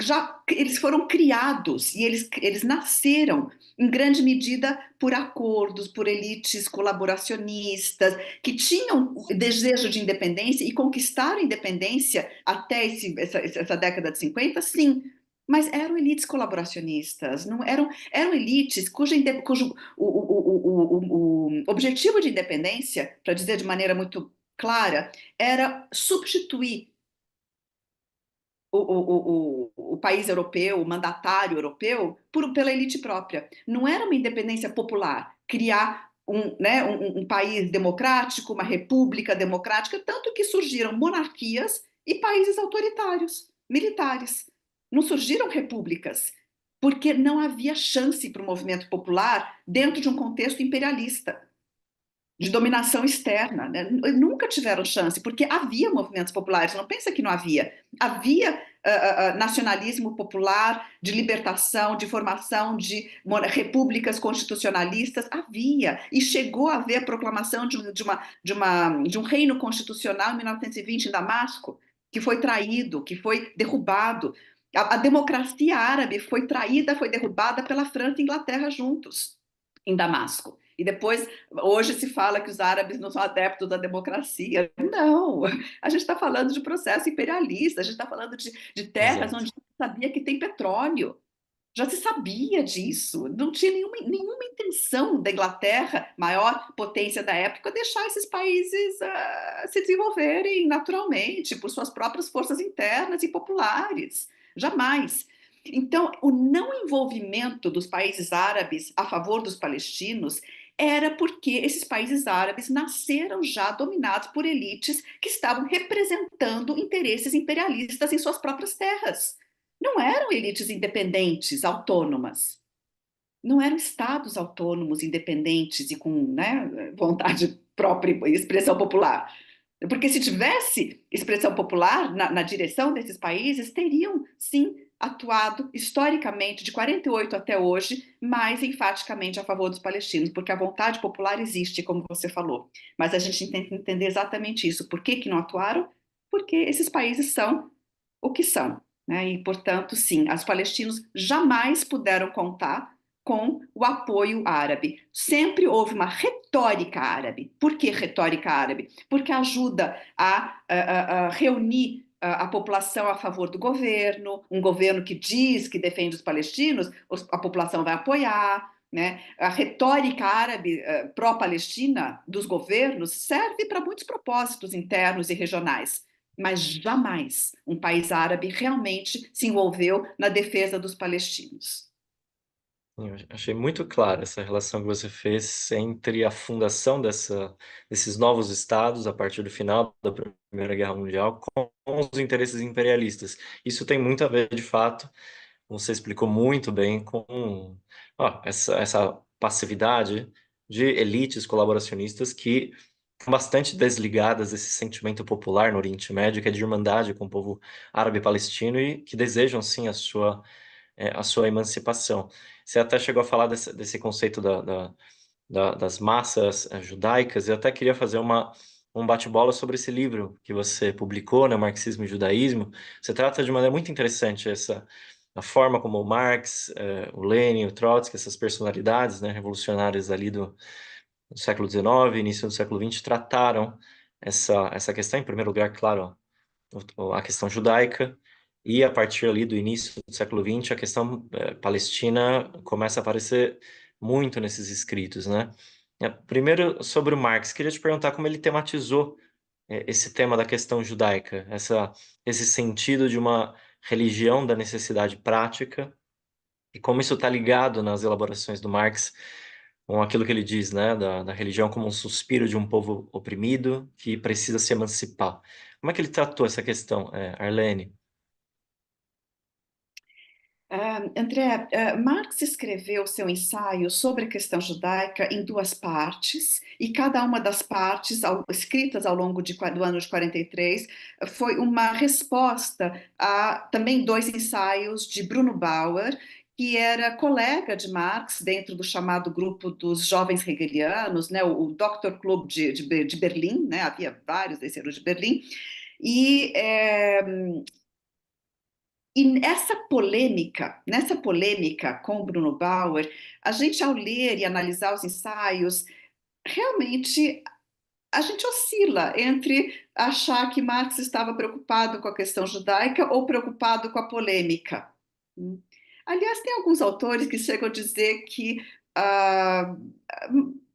já eles foram criados e eles nasceram em grande medida por acordos, por elites colaboracionistas que tinham desejo de independência e conquistaram a independência até essa década de 50, sim, mas eram elites colaboracionistas, não eram elites cujo o objetivo de independência, para dizer de maneira muito clara, era substituir o país europeu, o mandatário europeu, pela elite própria. Não era uma independência popular, criar um país democrático, uma república democrática, tanto que surgiram monarquias e países autoritários, militares. Não surgiram repúblicas, porque não havia chance para o movimento popular dentro de um contexto imperialista de dominação externa, né? Nunca tiveram chance, porque havia movimentos populares, não pensa que não havia. Havia nacionalismo popular, de libertação, de formação de repúblicas constitucionalistas, havia. E chegou a haver a proclamação de um reino constitucional em 1920 em Damasco, que foi traído, que foi derrubado. A democracia árabe foi traída, foi derrubada pela França e Inglaterra juntos, em Damasco. E depois, hoje se fala que os árabes não são adeptos da democracia. Não, a gente está falando de processo imperialista, a gente está falando de terras Exato. onde se sabia que tem petróleo. Já se sabia disso, não tinha nenhuma intenção da Inglaterra, maior potência da época, deixar esses países se desenvolverem naturalmente por suas próprias forças internas e populares. Jamais. Então, o não envolvimento dos países árabes a favor dos palestinos era porque esses países árabes nasceram já dominados por elites que estavam representando interesses imperialistas em suas próprias terras. Não eram elites independentes, autônomas. Não eram estados autônomos, independentes e com, né, vontade própria e expressão popular. Porque se tivesse expressão popular na direção desses países, teriam sim atuado historicamente, de 48 até hoje, mais enfaticamente a favor dos palestinos, porque a vontade popular existe, como você falou. Mas a gente tem que entender exatamente isso. Por que que não atuaram? Porque esses países são o que são, né? E, portanto, sim, os palestinos jamais puderam contar com o apoio árabe. Sempre houve uma retórica árabe. Por que retórica árabe? Porque ajuda a reunir a população a favor do governo, um governo que diz que defende os palestinos, a população vai apoiar, né? A retórica árabe pró-palestina dos governos serve para muitos propósitos internos e regionais, mas jamais um país árabe realmente se envolveu na defesa dos palestinos. Eu achei muito clara essa relação que você fez entre a fundação desses novos estados a partir do final da Primeira Guerra Mundial com os interesses imperialistas. Isso tem muito a ver, de fato, como você explicou muito bem, com essa passividade de elites colaboracionistas que estão bastante desligadas desse sentimento popular no Oriente Médio, que é de irmandade com o povo árabe palestino e que desejam, sim, a sua emancipação. Você até chegou a falar desse conceito das massas judaicas, e eu até queria fazer um bate-bola sobre esse livro que você publicou, né, Marxismo e Judaísmo. Você trata de maneira muito interessante a forma como o Marx, o Lenin, o Trotsky, essas personalidades, né, revolucionárias ali do século XIX, início do século XX, trataram essa questão, em primeiro lugar, claro, a questão judaica, e a partir ali do início do século XX, a questão palestina começa a aparecer muito nesses escritos, né? Primeiro, sobre o Marx, queria te perguntar como ele tematizou esse tema da questão judaica, esse sentido de uma religião da necessidade prática, e como isso está ligado nas elaborações do Marx com aquilo que ele diz, né, da religião como um suspiro de um povo oprimido que precisa se emancipar. Como é que ele tratou essa questão, Arlene? André, Marx escreveu seu ensaio sobre a questão judaica em duas partes, e cada uma das partes, escritas ao longo do ano de 43, foi uma resposta a também dois ensaios de Bruno Bauer, que era colega de Marx dentro do chamado grupo dos jovens hegelianos, né, o Dr. Club de Berlim, né, havia vários desse era o de Berlim, e nessa polêmica com Bruno Bauer, a gente ao ler e analisar os ensaios, realmente a gente oscila entre achar que Marx estava preocupado com a questão judaica ou preocupado com a polêmica. Aliás, tem alguns autores que chegam a dizer que ah,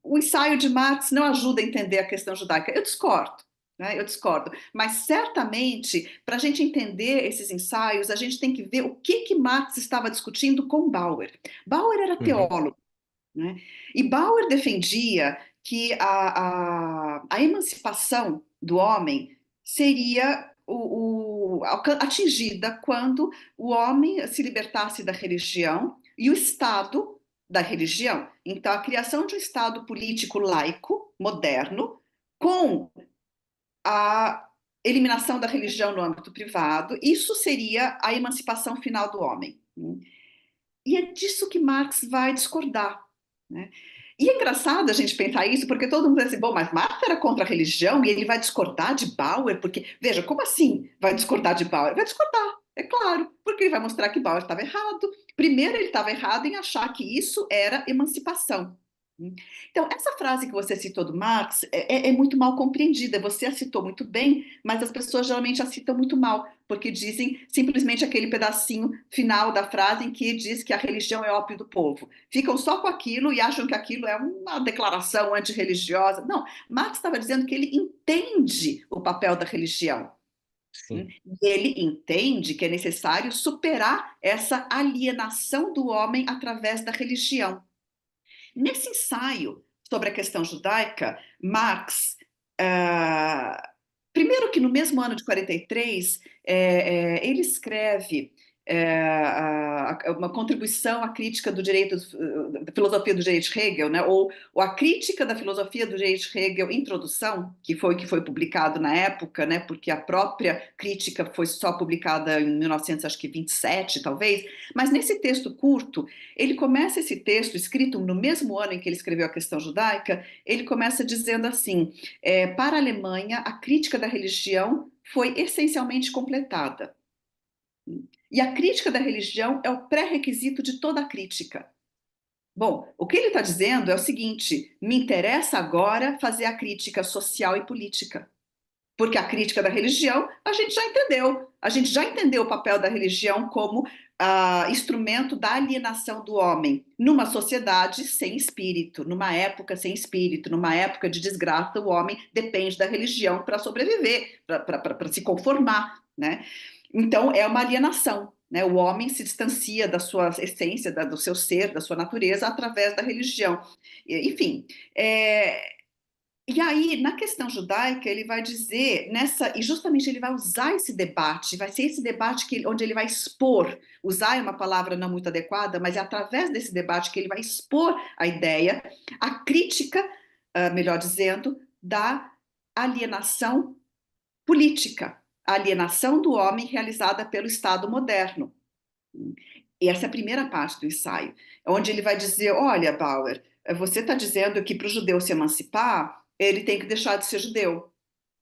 o ensaio de Marx não ajuda a entender a questão judaica. Eu discordo. Né? Eu discordo, mas certamente, para a gente entender esses ensaios, a gente tem que ver o que Marx estava discutindo com Bauer. Bauer era Uhum, teólogo, né? E Bauer defendia que a emancipação do homem seria atingida quando o homem se libertasse da religião e o Estado da religião. Então, a criação de um Estado político laico, moderno, com a eliminação da religião no âmbito privado, isso seria a emancipação final do homem. E é disso que Marx vai discordar. Né? E é engraçado a gente pensar isso, porque todo mundo diz assim, bom, mas Marx era contra a religião e ele vai discordar de Bauer, porque, veja, como assim vai discordar de Bauer? Vai discordar, é claro, porque ele vai mostrar que Bauer estava errado. Primeiro, ele estava errado em achar que isso era emancipação. Então, essa frase que você citou do Marx é muito mal compreendida. Você a citou muito bem, mas as pessoas geralmente a citam muito mal, porque dizem simplesmente aquele pedacinho final da frase em que diz que a religião é ópio do povo. Ficam só com aquilo e acham que aquilo é uma declaração antirreligiosa. Não, Marx estava dizendo que ele entende o papel da religião. sim. E ele entende que é necessário superar essa alienação do homem através da religião. Nesse ensaio sobre a questão judaica, Marx, ah, primeiro que no mesmo ano de 43, ele escreve uma contribuição à crítica do direito, da filosofia do direito de Hegel, né? Ou a crítica da filosofia do direito de Hegel, introdução, que foi o que foi publicado na época, né? Porque a própria crítica foi só publicada em 1927, talvez, mas nesse texto curto, ele começa esse texto, escrito no mesmo ano em que ele escreveu a questão judaica, ele começa dizendo assim, para a Alemanha, a crítica da religião foi essencialmente completada. E a crítica da religião é o pré-requisito de toda a crítica. Bom, o que ele está dizendo é o seguinte: me interessa agora fazer a crítica social e política. Porque a crítica da religião a gente já entendeu. A gente já entendeu o papel da religião como instrumento da alienação do homem numa sociedade sem espírito, numa época sem espírito, numa época de desgraça, o homem depende da religião para sobreviver, para se conformar, né? Então é uma alienação, né? O homem se distancia da sua essência, do seu ser, da sua natureza através da religião. Enfim, e aí, na questão judaica, ele vai dizer e justamente ele vai usar esse debate, vai ser esse debate onde ele vai expor, usar é uma palavra não muito adequada, mas é através desse debate que ele vai expor a ideia, a crítica, melhor dizendo, da alienação política, a alienação do homem realizada pelo Estado moderno. E essa é a primeira parte do ensaio, onde ele vai dizer: olha, Bauer, você está dizendo que para o judeu se emancipar, ele tem que deixar de ser judeu.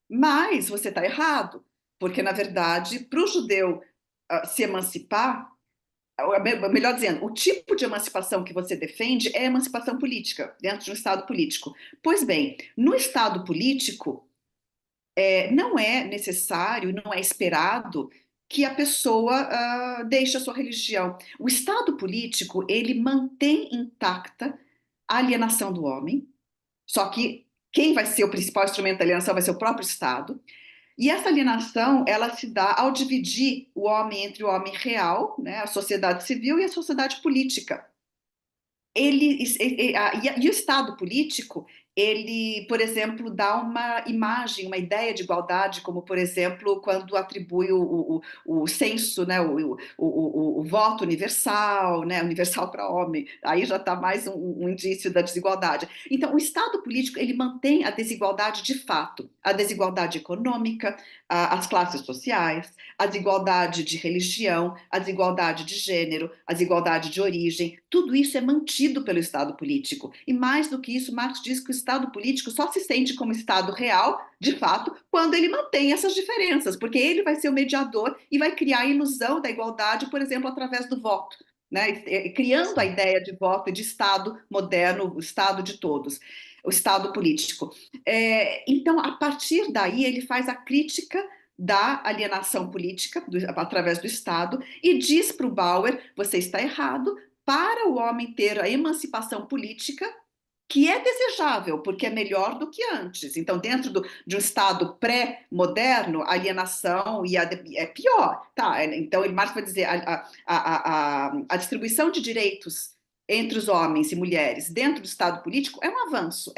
Mas você está errado, porque, na verdade, para o judeu se emancipar, melhor dizendo, o tipo de emancipação que você defende é emancipação política, dentro de um Estado político. Pois bem, no Estado político, não é necessário, não é esperado que a pessoa deixe a sua religião. O Estado político, ele mantém intacta a alienação do homem, só que quem vai ser o principal instrumento da alienação vai ser o próprio Estado. E essa alienação, ela se dá ao dividir o homem entre o homem real, né, a sociedade civil e a sociedade política. E o Estado político, ele, por exemplo, dá uma imagem, uma ideia de igualdade, como, por exemplo, quando atribui o censo, né, o voto universal, né, universal para homem, aí já está mais um indício da desigualdade. Então, o Estado político, ele mantém a desigualdade de fato, a desigualdade econômica, as classes sociais, a desigualdade de religião, a desigualdade de gênero, a desigualdade de origem, tudo isso é mantido pelo Estado político. E mais do que isso, Marx diz que o Estado político só se sente como Estado real, de fato, quando ele mantém essas diferenças, porque ele vai ser o mediador e vai criar a ilusão da igualdade, por exemplo, através do voto. Né, criando a Sim. ideia de voto e de Estado moderno, o Estado de todos, o Estado político. Então, a partir daí, ele faz a crítica da alienação política através do Estado e diz para o Bauer: você está errado, para o homem ter a emancipação política, que é desejável, porque é melhor do que antes. Então, dentro de um Estado pré-moderno, a alienação é pior. Tá? Então, Marx vai dizer a distribuição de direitos entre os homens e mulheres dentro do Estado político é um avanço,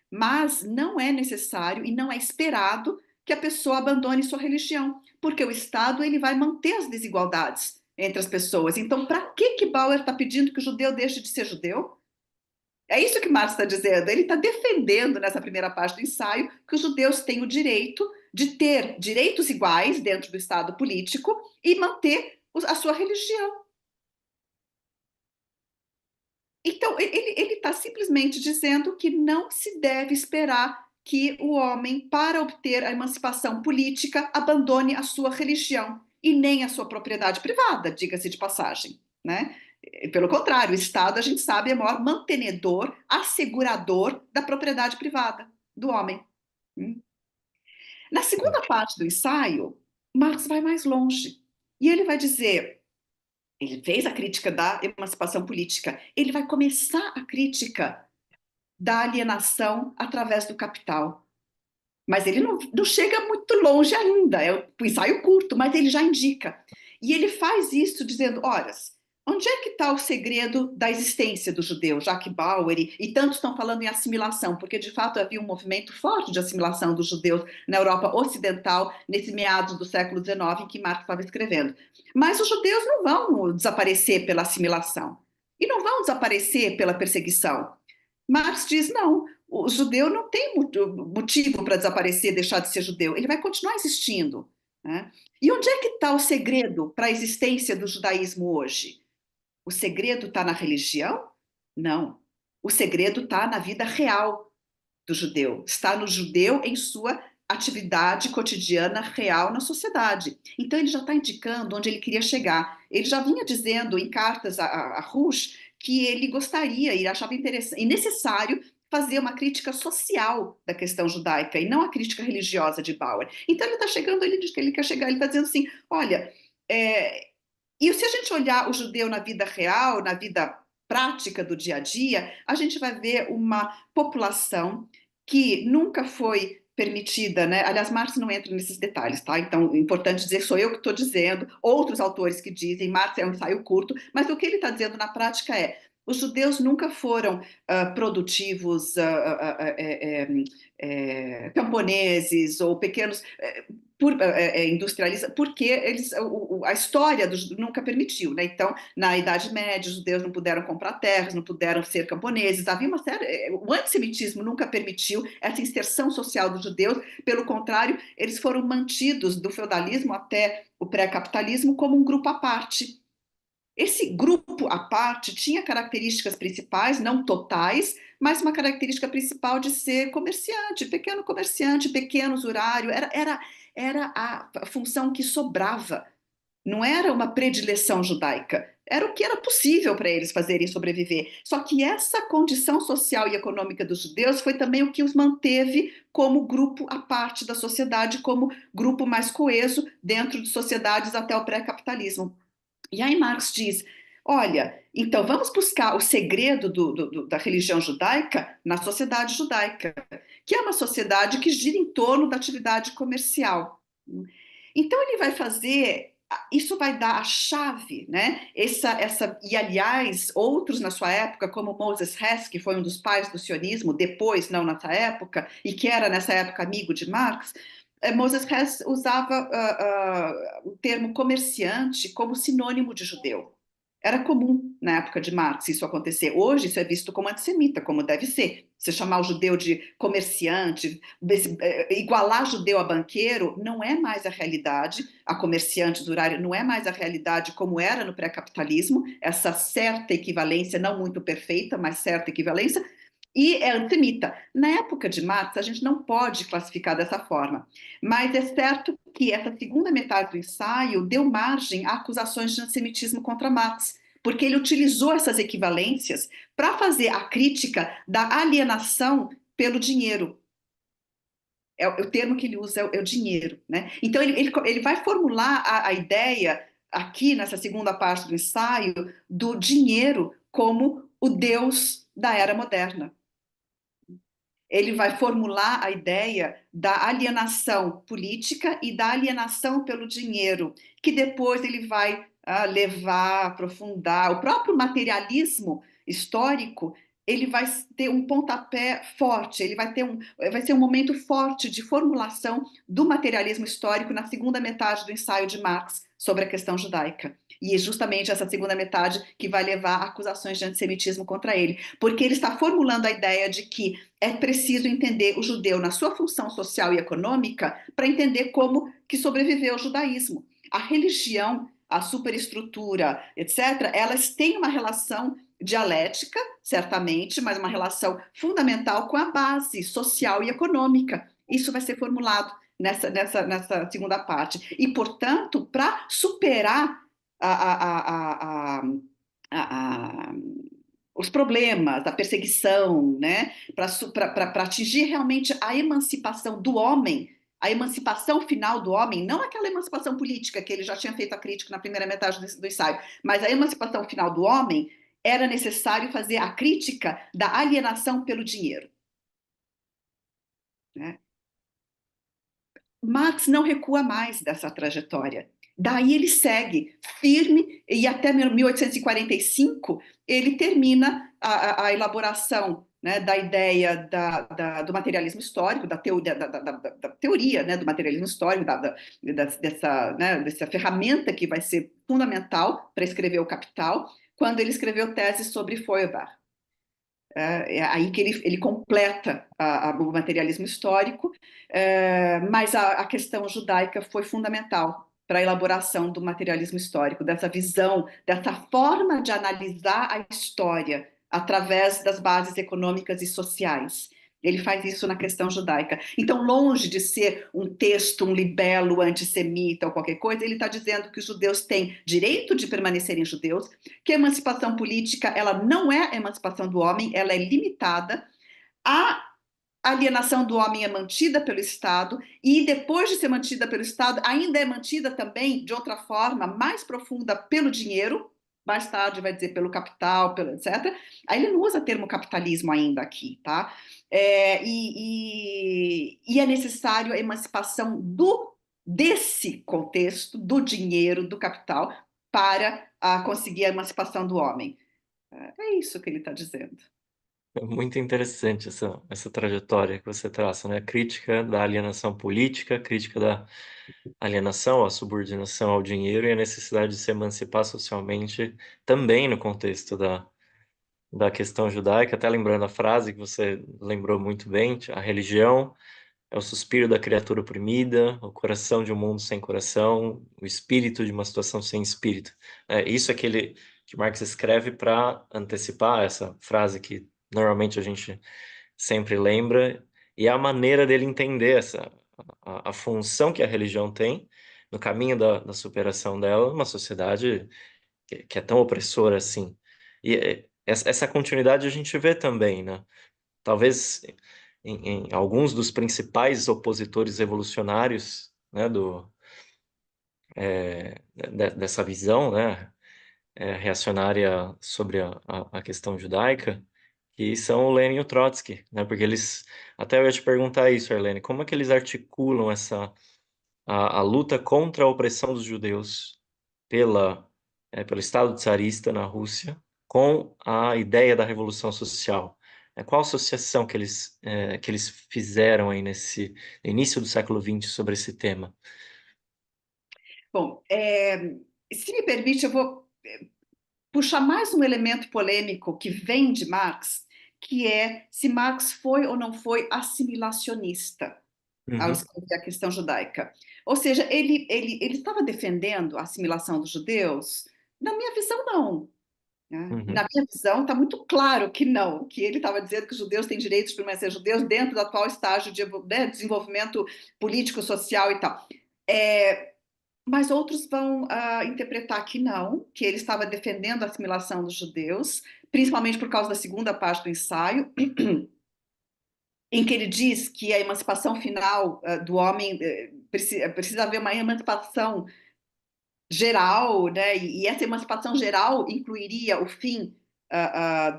mas não é necessário e não é esperado que a pessoa abandone sua religião, porque o Estado ele vai manter as desigualdades entre as pessoas. Então, para que Bauer está pedindo que o judeu deixe de ser judeu? É isso que Marx está dizendo. Ele está defendendo, nessa primeira parte do ensaio, que os judeus têm o direito de ter direitos iguais dentro do Estado político e manter a sua religião. Então, ele está simplesmente dizendo que não se deve esperar que o homem, para obter a emancipação política, abandone a sua religião e nem a sua propriedade privada, diga-se de passagem, né? Pelo contrário, o Estado, a gente sabe, é o maior mantenedor, assegurador da propriedade privada do homem. Na segunda parte do ensaio, Marx vai mais longe. E ele vai dizer, ele fez a crítica da emancipação política, ele vai começar a crítica da alienação através do capital. Mas ele não chega muito longe ainda, é o ensaio curto, mas ele já indica. E ele faz isso dizendo: olha, onde é que está o segredo da existência do judeu? Jacques Bauer e tantos estão falando em assimilação, porque de fato havia um movimento forte de assimilação dos judeus na Europa Ocidental, nesse meados do século XIX, em que Marx estava escrevendo. Mas os judeus não vão desaparecer pela assimilação, e não vão desaparecer pela perseguição. Marx diz: não, o judeu não tem motivo para desaparecer, deixar de ser judeu, ele vai continuar existindo. Né? E onde é que está o segredo para a existência do judaísmo hoje? O segredo está na religião? Não. O segredo está na vida real do judeu, está no judeu em sua atividade cotidiana real na sociedade. Então ele já está indicando onde ele queria chegar. Ele já vinha dizendo em cartas a Rush que ele gostaria e achava interessante e necessário fazer uma crítica social da questão judaica e não a crítica religiosa de Bauer. Então ele está chegando, ele diz que ele quer chegar, ele está dizendo assim, olha, e se a gente olhar o judeu na vida real, na vida prática do dia a dia, a gente vai ver uma população que nunca foi permitida, né? Aliás, Marx não entra nesses detalhes, tá? Então, é importante dizer, sou eu que estou dizendo, outros autores que dizem, Marx é um ensaio curto, mas o que ele está dizendo na prática é: os judeus nunca foram produtivos, camponeses ou pequenos industrializa, porque a história nunca permitiu, né? Então, na Idade Média, os judeus não puderam comprar terras, não puderam ser camponeses, havia uma série, o antissemitismo nunca permitiu essa inserção social dos judeus, pelo contrário, eles foram mantidos do feudalismo até o pré-capitalismo como um grupo à parte. Esse grupo à parte tinha características principais, não totais, mas uma característica principal de ser comerciante, pequeno usurário, era a função que sobrava, não era uma predileção judaica, era o que era possível para eles fazerem sobreviver. Só que essa condição social e econômica dos judeus foi também o que os manteve como grupo à parte da sociedade, como grupo mais coeso dentro de sociedades até o pré-capitalismo. E aí Marx diz: olha, então vamos buscar o segredo da religião judaica na sociedade judaica, que é uma sociedade que gira em torno da atividade comercial. Então ele vai fazer, isso vai dar a chave, né? E aliás, outros na sua época, como Moses Hess, que foi um dos pais do sionismo, depois, não nessa época, e que era nessa época amigo de Marx, Moses Hess usava o termo comerciante como sinônimo de judeu. Era comum na época de Marx isso acontecer. Hoje isso é visto como antissemita, como deve ser. Você chamar o judeu de comerciante, igualar judeu a banqueiro, não é mais a realidade. A comerciante usurário não é mais a realidade como era no pré-capitalismo. Essa certa equivalência, não muito perfeita, mas certa equivalência. E é antissemita. Na época de Marx, a gente não pode classificar dessa forma, mas é certo que essa segunda metade do ensaio deu margem a acusações de antissemitismo contra Marx, porque ele utilizou essas equivalências para fazer a crítica da alienação pelo dinheiro. O termo que ele usa é o dinheiro, né? Então ele vai formular a ideia aqui nessa segunda parte do ensaio do dinheiro como o Deus da era moderna. Ele vai formular a ideia da alienação política e da alienação pelo dinheiro, que depois ele vai levar, aprofundar. O próprio materialismo histórico, ele vai ter um pontapé forte, vai ser um momento forte de formulação do materialismo histórico na segunda metade do ensaio de Marx sobre a questão judaica. E é justamente essa segunda metade que vai levar a acusações de antissemitismo contra ele, porque ele está formulando a ideia de que é preciso entender o judeu na sua função social e econômica para entender como que sobreviveu o judaísmo. A religião, a superestrutura, etc., elas têm uma relação dialética, certamente, mas uma relação fundamental com a base social e econômica. Isso vai ser formulado nessa segunda parte. E, portanto, para superar a, a, a, os problemas, a perseguição, né, para atingir realmente a emancipação do homem, a emancipação final do homem, não aquela emancipação política que ele já tinha feito a crítica na primeira metade do ensaio, mas a emancipação final do homem, era necessário fazer a crítica da alienação pelo dinheiro. Né? Marx não recua mais dessa trajetória. Daí ele segue firme e até 1845 ele termina a elaboração, né, da ideia do materialismo histórico, da teoria, né, do materialismo histórico, dessa ferramenta que vai ser fundamental para escrever o Capital, quando ele escreveu tese sobre Feuerbach. É aí que ele completa o materialismo histórico, mas a questão judaica foi fundamental para a elaboração do materialismo histórico, dessa visão, dessa forma de analisar a história através das bases econômicas e sociais. Ele faz isso na questão judaica. Então, longe de ser um texto, um libelo antissemita ou qualquer coisa, ele está dizendo que os judeus têm direito de permanecerem judeus, que a emancipação política ela não é a emancipação do homem, ela é limitada. A alienação do homem é mantida pelo Estado e depois de ser mantida pelo Estado, ainda é mantida também de outra forma mais profunda pelo dinheiro. Mais tarde vai dizer pelo capital, pelo etc. Aí ele não usa o termo capitalismo ainda aqui, tá? E é necessário a emancipação desse contexto, do dinheiro, do capital, para conseguir a emancipação do homem. É isso que ele está dizendo. É muito interessante essa trajetória que você traça, né? A crítica da alienação política, crítica da alienação, a subordinação ao dinheiro e a necessidade de se emancipar socialmente também no contexto da questão judaica. Até lembrando a frase que você lembrou muito bem, a religião é o suspiro da criatura oprimida, o coração de um mundo sem coração, o espírito de uma situação sem espírito. Isso é que Marx escreve para antecipar essa frase que normalmente a gente sempre lembra, e é a maneira dele entender a função que a religião tem no caminho da superação dela numa sociedade que é tão opressora assim. E essa continuidade a gente vê também, né? Talvez em alguns dos principais opositores revolucionários, né, dessa visão, né, reacionária sobre a questão judaica, que são o Lenin e o Trotsky, né, porque eles, até eu ia te perguntar isso, Arlene, como é que eles articulam a luta contra a opressão dos judeus pelo Estado tsarista na Rússia com a ideia da Revolução Social? Qual associação que eles fizeram aí nesse início do século XX sobre esse tema? Bom, se me permite, eu vou puxar mais um elemento polêmico que vem de Marx, que é se Marx foi ou não foi assimilacionista ao Uhum, escrever a questão judaica. Ou seja, ele estava defendendo a assimilação dos judeus? Na minha visão, não. Né? Na uhum, minha visão, está muito claro que não, que ele estava dizendo que os judeus têm direito de permanecer judeus dentro do atual estágio de, né, desenvolvimento político, social e tal. Mas outros vão interpretar que não, que ele estava defendendo a assimilação dos judeus, principalmente por causa da segunda parte do ensaio, em que ele diz que a emancipação final do homem precisa haver uma emancipação geral, né? E essa emancipação geral incluiria o fim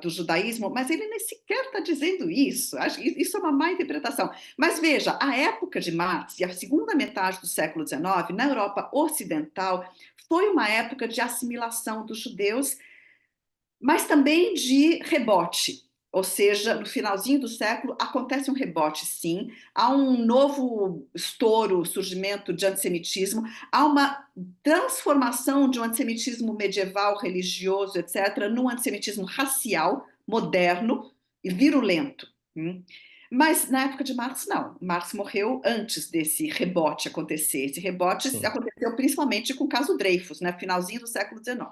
do judaísmo, mas ele nem sequer está dizendo isso. Acho que isso é uma má interpretação. Mas veja, a época de Marx e a segunda metade do século XIX, na Europa Ocidental, foi uma época de assimilação dos judeus, mas também de rebote. Ou seja, no finalzinho do século acontece um rebote, sim. Há um novo estouro, surgimento de antissemitismo, há uma transformação de um antissemitismo medieval, religioso, etc., num antissemitismo racial, moderno e virulento. Mas na época de Marx, não. Marx morreu antes desse rebote acontecer. Esse rebote sim. aconteceu principalmente com o caso Dreyfus, né, finalzinho do século XIX.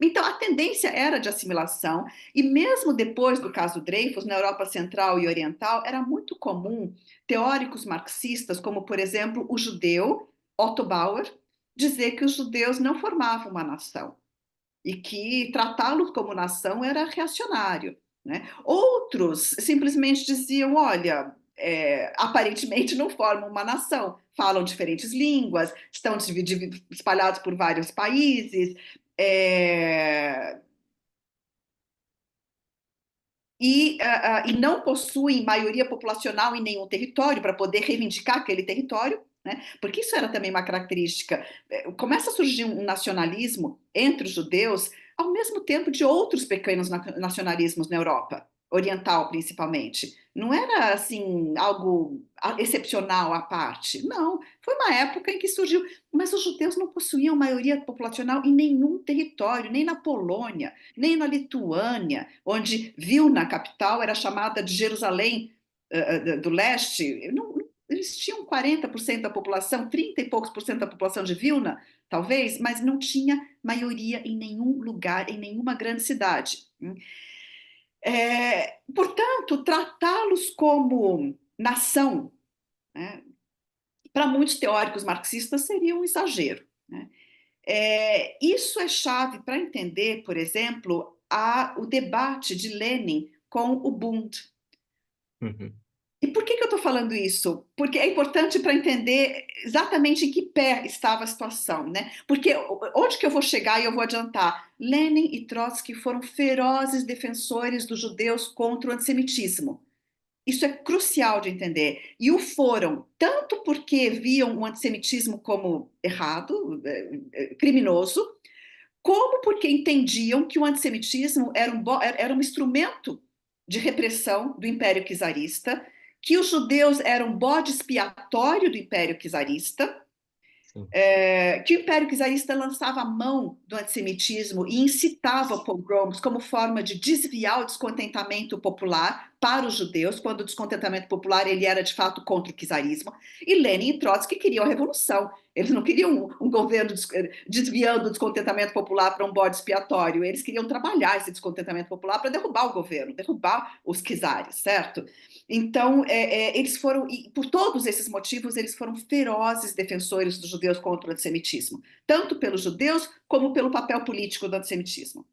Então, a tendência era de assimilação, e mesmo depois do caso Dreyfus, na Europa Central e Oriental, era muito comum teóricos marxistas, como, por exemplo, o judeu Otto Bauer, dizer que os judeus não formavam uma nação e que tratá-los como nação era reacionário. Né? Outros simplesmente diziam: olha, aparentemente não formam uma nação, falam diferentes línguas, estão espalhados por vários países, é, e não possuem maioria populacional em nenhum território para poder reivindicar aquele território. né? Porque isso era também uma característica. Começa a surgir um nacionalismo entre os judeus, ao mesmo tempo de outros pequenos nacionalismos na Europa, oriental principalmente. Não era assim algo excepcional à parte. Não, foi uma época em que surgiu, mas os judeus não possuíam maioria populacional em nenhum território, nem na Polônia, nem na Lituânia, onde Vilna, a capital, era chamada de Jerusalém do leste. Não, eles tinham 40% da população, 30 e poucos por cento da população de Vilna, talvez, mas não tinha maioria em nenhum lugar, em nenhuma grande cidade. Portanto, tratá-los como nação, né, para muitos teóricos marxistas seria um exagero, né? Isso é chave para entender, por exemplo, o debate de Lenin com o Bund. Uhum. E por que eu estou falando isso? Porque é importante para entender exatamente em que pé estava a situação, né? Porque onde que eu vou chegar e eu vou adiantar? Lenin e Trotsky foram ferozes defensores dos judeus contra o antissemitismo. Isso é crucial de entender. E o foram tanto porque viam o antissemitismo como errado, criminoso, como porque entendiam que o antissemitismo era um instrumento de repressão do Império Czarista, que os judeus eram bode expiatório do Império Czarista, Sim. que o Império Czarista lançava a mão do antissemitismo e incitava pogroms como forma de desviar o descontentamento popular para os judeus, quando o descontentamento popular ele era de fato contra o czarismo. E Lenin e Trotsky queriam a revolução. Eles não queriam um governo desviando o descontentamento popular para um bode expiatório. Eles queriam trabalhar esse descontentamento popular para derrubar o governo, derrubar os czares, certo? Então, eles foram, e por todos esses motivos, eles foram ferozes defensores dos judeus contra o antissemitismo, tanto pelos judeus como pelo papel político do antissemitismo.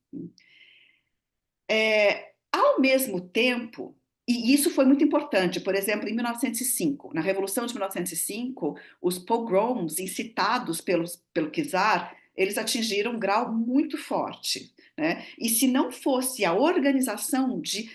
Ao mesmo tempo, e isso foi muito importante, por exemplo, em 1905, na Revolução de 1905, os pogroms incitados pelo czar, eles atingiram um grau muito forte, né? E se não fosse a organização de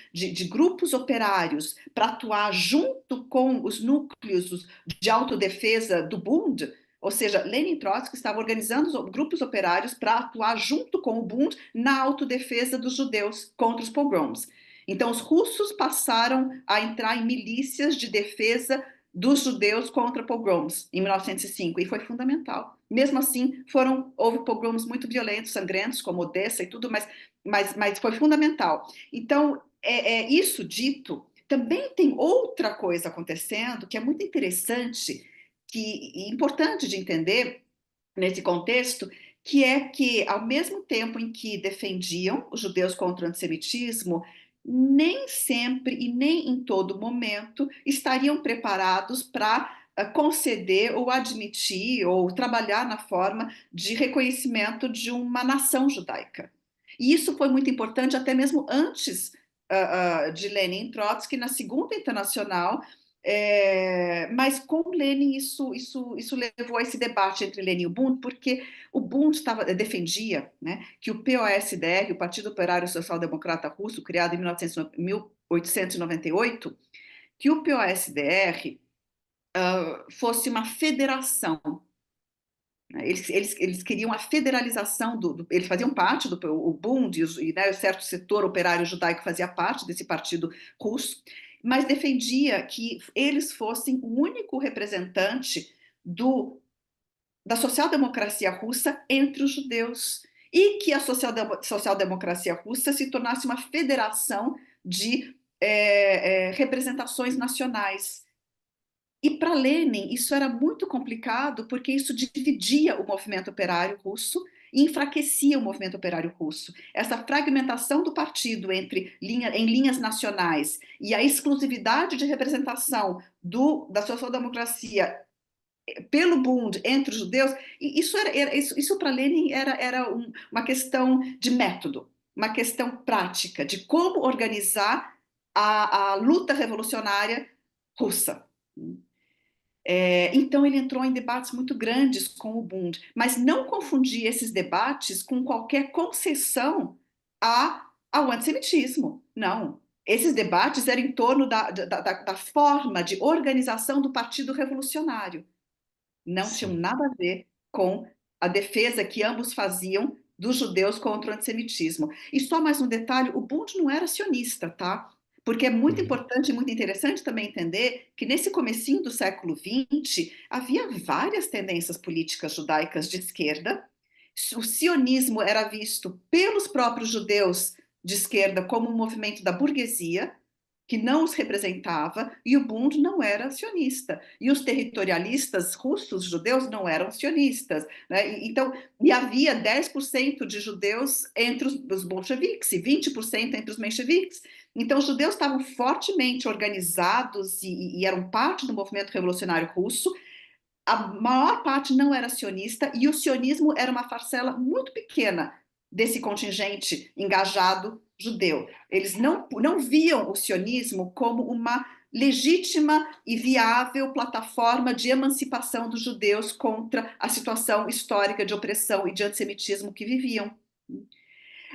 grupos operários para atuar junto com os núcleos de autodefesa do Bund, ou seja, Lenin e Trotsky estavam organizando os grupos operários para atuar junto com o Bund na autodefesa dos judeus contra os pogroms. Então, os russos passaram a entrar em milícias de defesa dos judeus contra pogroms em 1905 e foi fundamental. Mesmo assim, houve pogroms muito violentos, sangrentos, como Odessa e tudo, mas foi fundamental. Então, isso dito, também tem outra coisa acontecendo que é muito interessante e importante de entender nesse contexto, que é que, ao mesmo tempo em que defendiam os judeus contra o antissemitismo, nem sempre e nem em todo momento estariam preparados para conceder ou admitir ou trabalhar na forma de reconhecimento de uma nação judaica. E isso foi muito importante até mesmo antes de Lenin e Trotsky, na Segunda Internacional, mas com Lenin isso levou a esse debate entre Lenin e o Bund, porque o Bund defendia, né, que o POSDR, o Partido Operário Social Democrata Russo, criado em 1898, que o POSDR fosse uma federação. Eles queriam a federalização eles faziam parte o Bund e né, certo setor operário judaico fazia parte desse partido russo, mas defendia que eles fossem o único representante da social-democracia russa entre os judeus e que a social-democracia russa se tornasse uma federação de representações nacionais. E para Lenin isso era muito complicado porque isso dividia o movimento operário russo e enfraquecia o movimento operário russo. Essa fragmentação do partido em linhas nacionais e a exclusividade de representação da social-democracia pelo Bund entre os judeus, isso para Lenin era uma questão de método, uma questão prática de como organizar a luta revolucionária russa. Então ele entrou em debates muito grandes com o Bund, mas não confundir esses debates com qualquer concessão ao antissemitismo. Não. Esses debates eram em torno da forma de organização do Partido Revolucionário. não tinham sim. nada a ver com a defesa que ambos faziam dos judeus contra o antissemitismo. E só mais um detalhe, o Bund não era sionista, tá? Porque é muito Uhum. importante e muito interessante também entender que nesse comecinho do século XX havia várias tendências políticas judaicas de esquerda. O sionismo era visto pelos próprios judeus de esquerda como um movimento da burguesia, que não os representava, e o Bund não era sionista. E os territorialistas russos judeus não eram sionistas. Né? Então, e havia 10% de judeus entre os bolcheviques e 20% entre os mencheviques. Então, os judeus estavam fortemente organizados e eram parte do movimento revolucionário russo. A maior parte não era sionista e o sionismo era uma parcela muito pequena desse contingente engajado judeu. Eles não viam o sionismo como uma legítima e viável plataforma de emancipação dos judeus contra a situação histórica de opressão e de antissemitismo que viviam.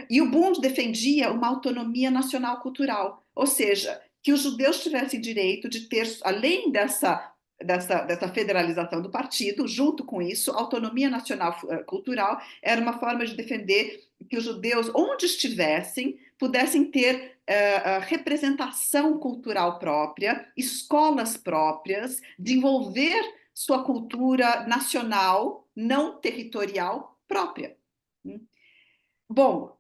E o Bund defendia uma autonomia nacional cultural, ou seja, que os judeus tivessem direito de ter, além dessa federalização do partido, junto com isso, a autonomia nacional cultural era uma forma de defender que os judeus, onde estivessem, pudessem ter representação cultural própria, escolas próprias, desenvolver sua cultura nacional, não territorial própria. Bom,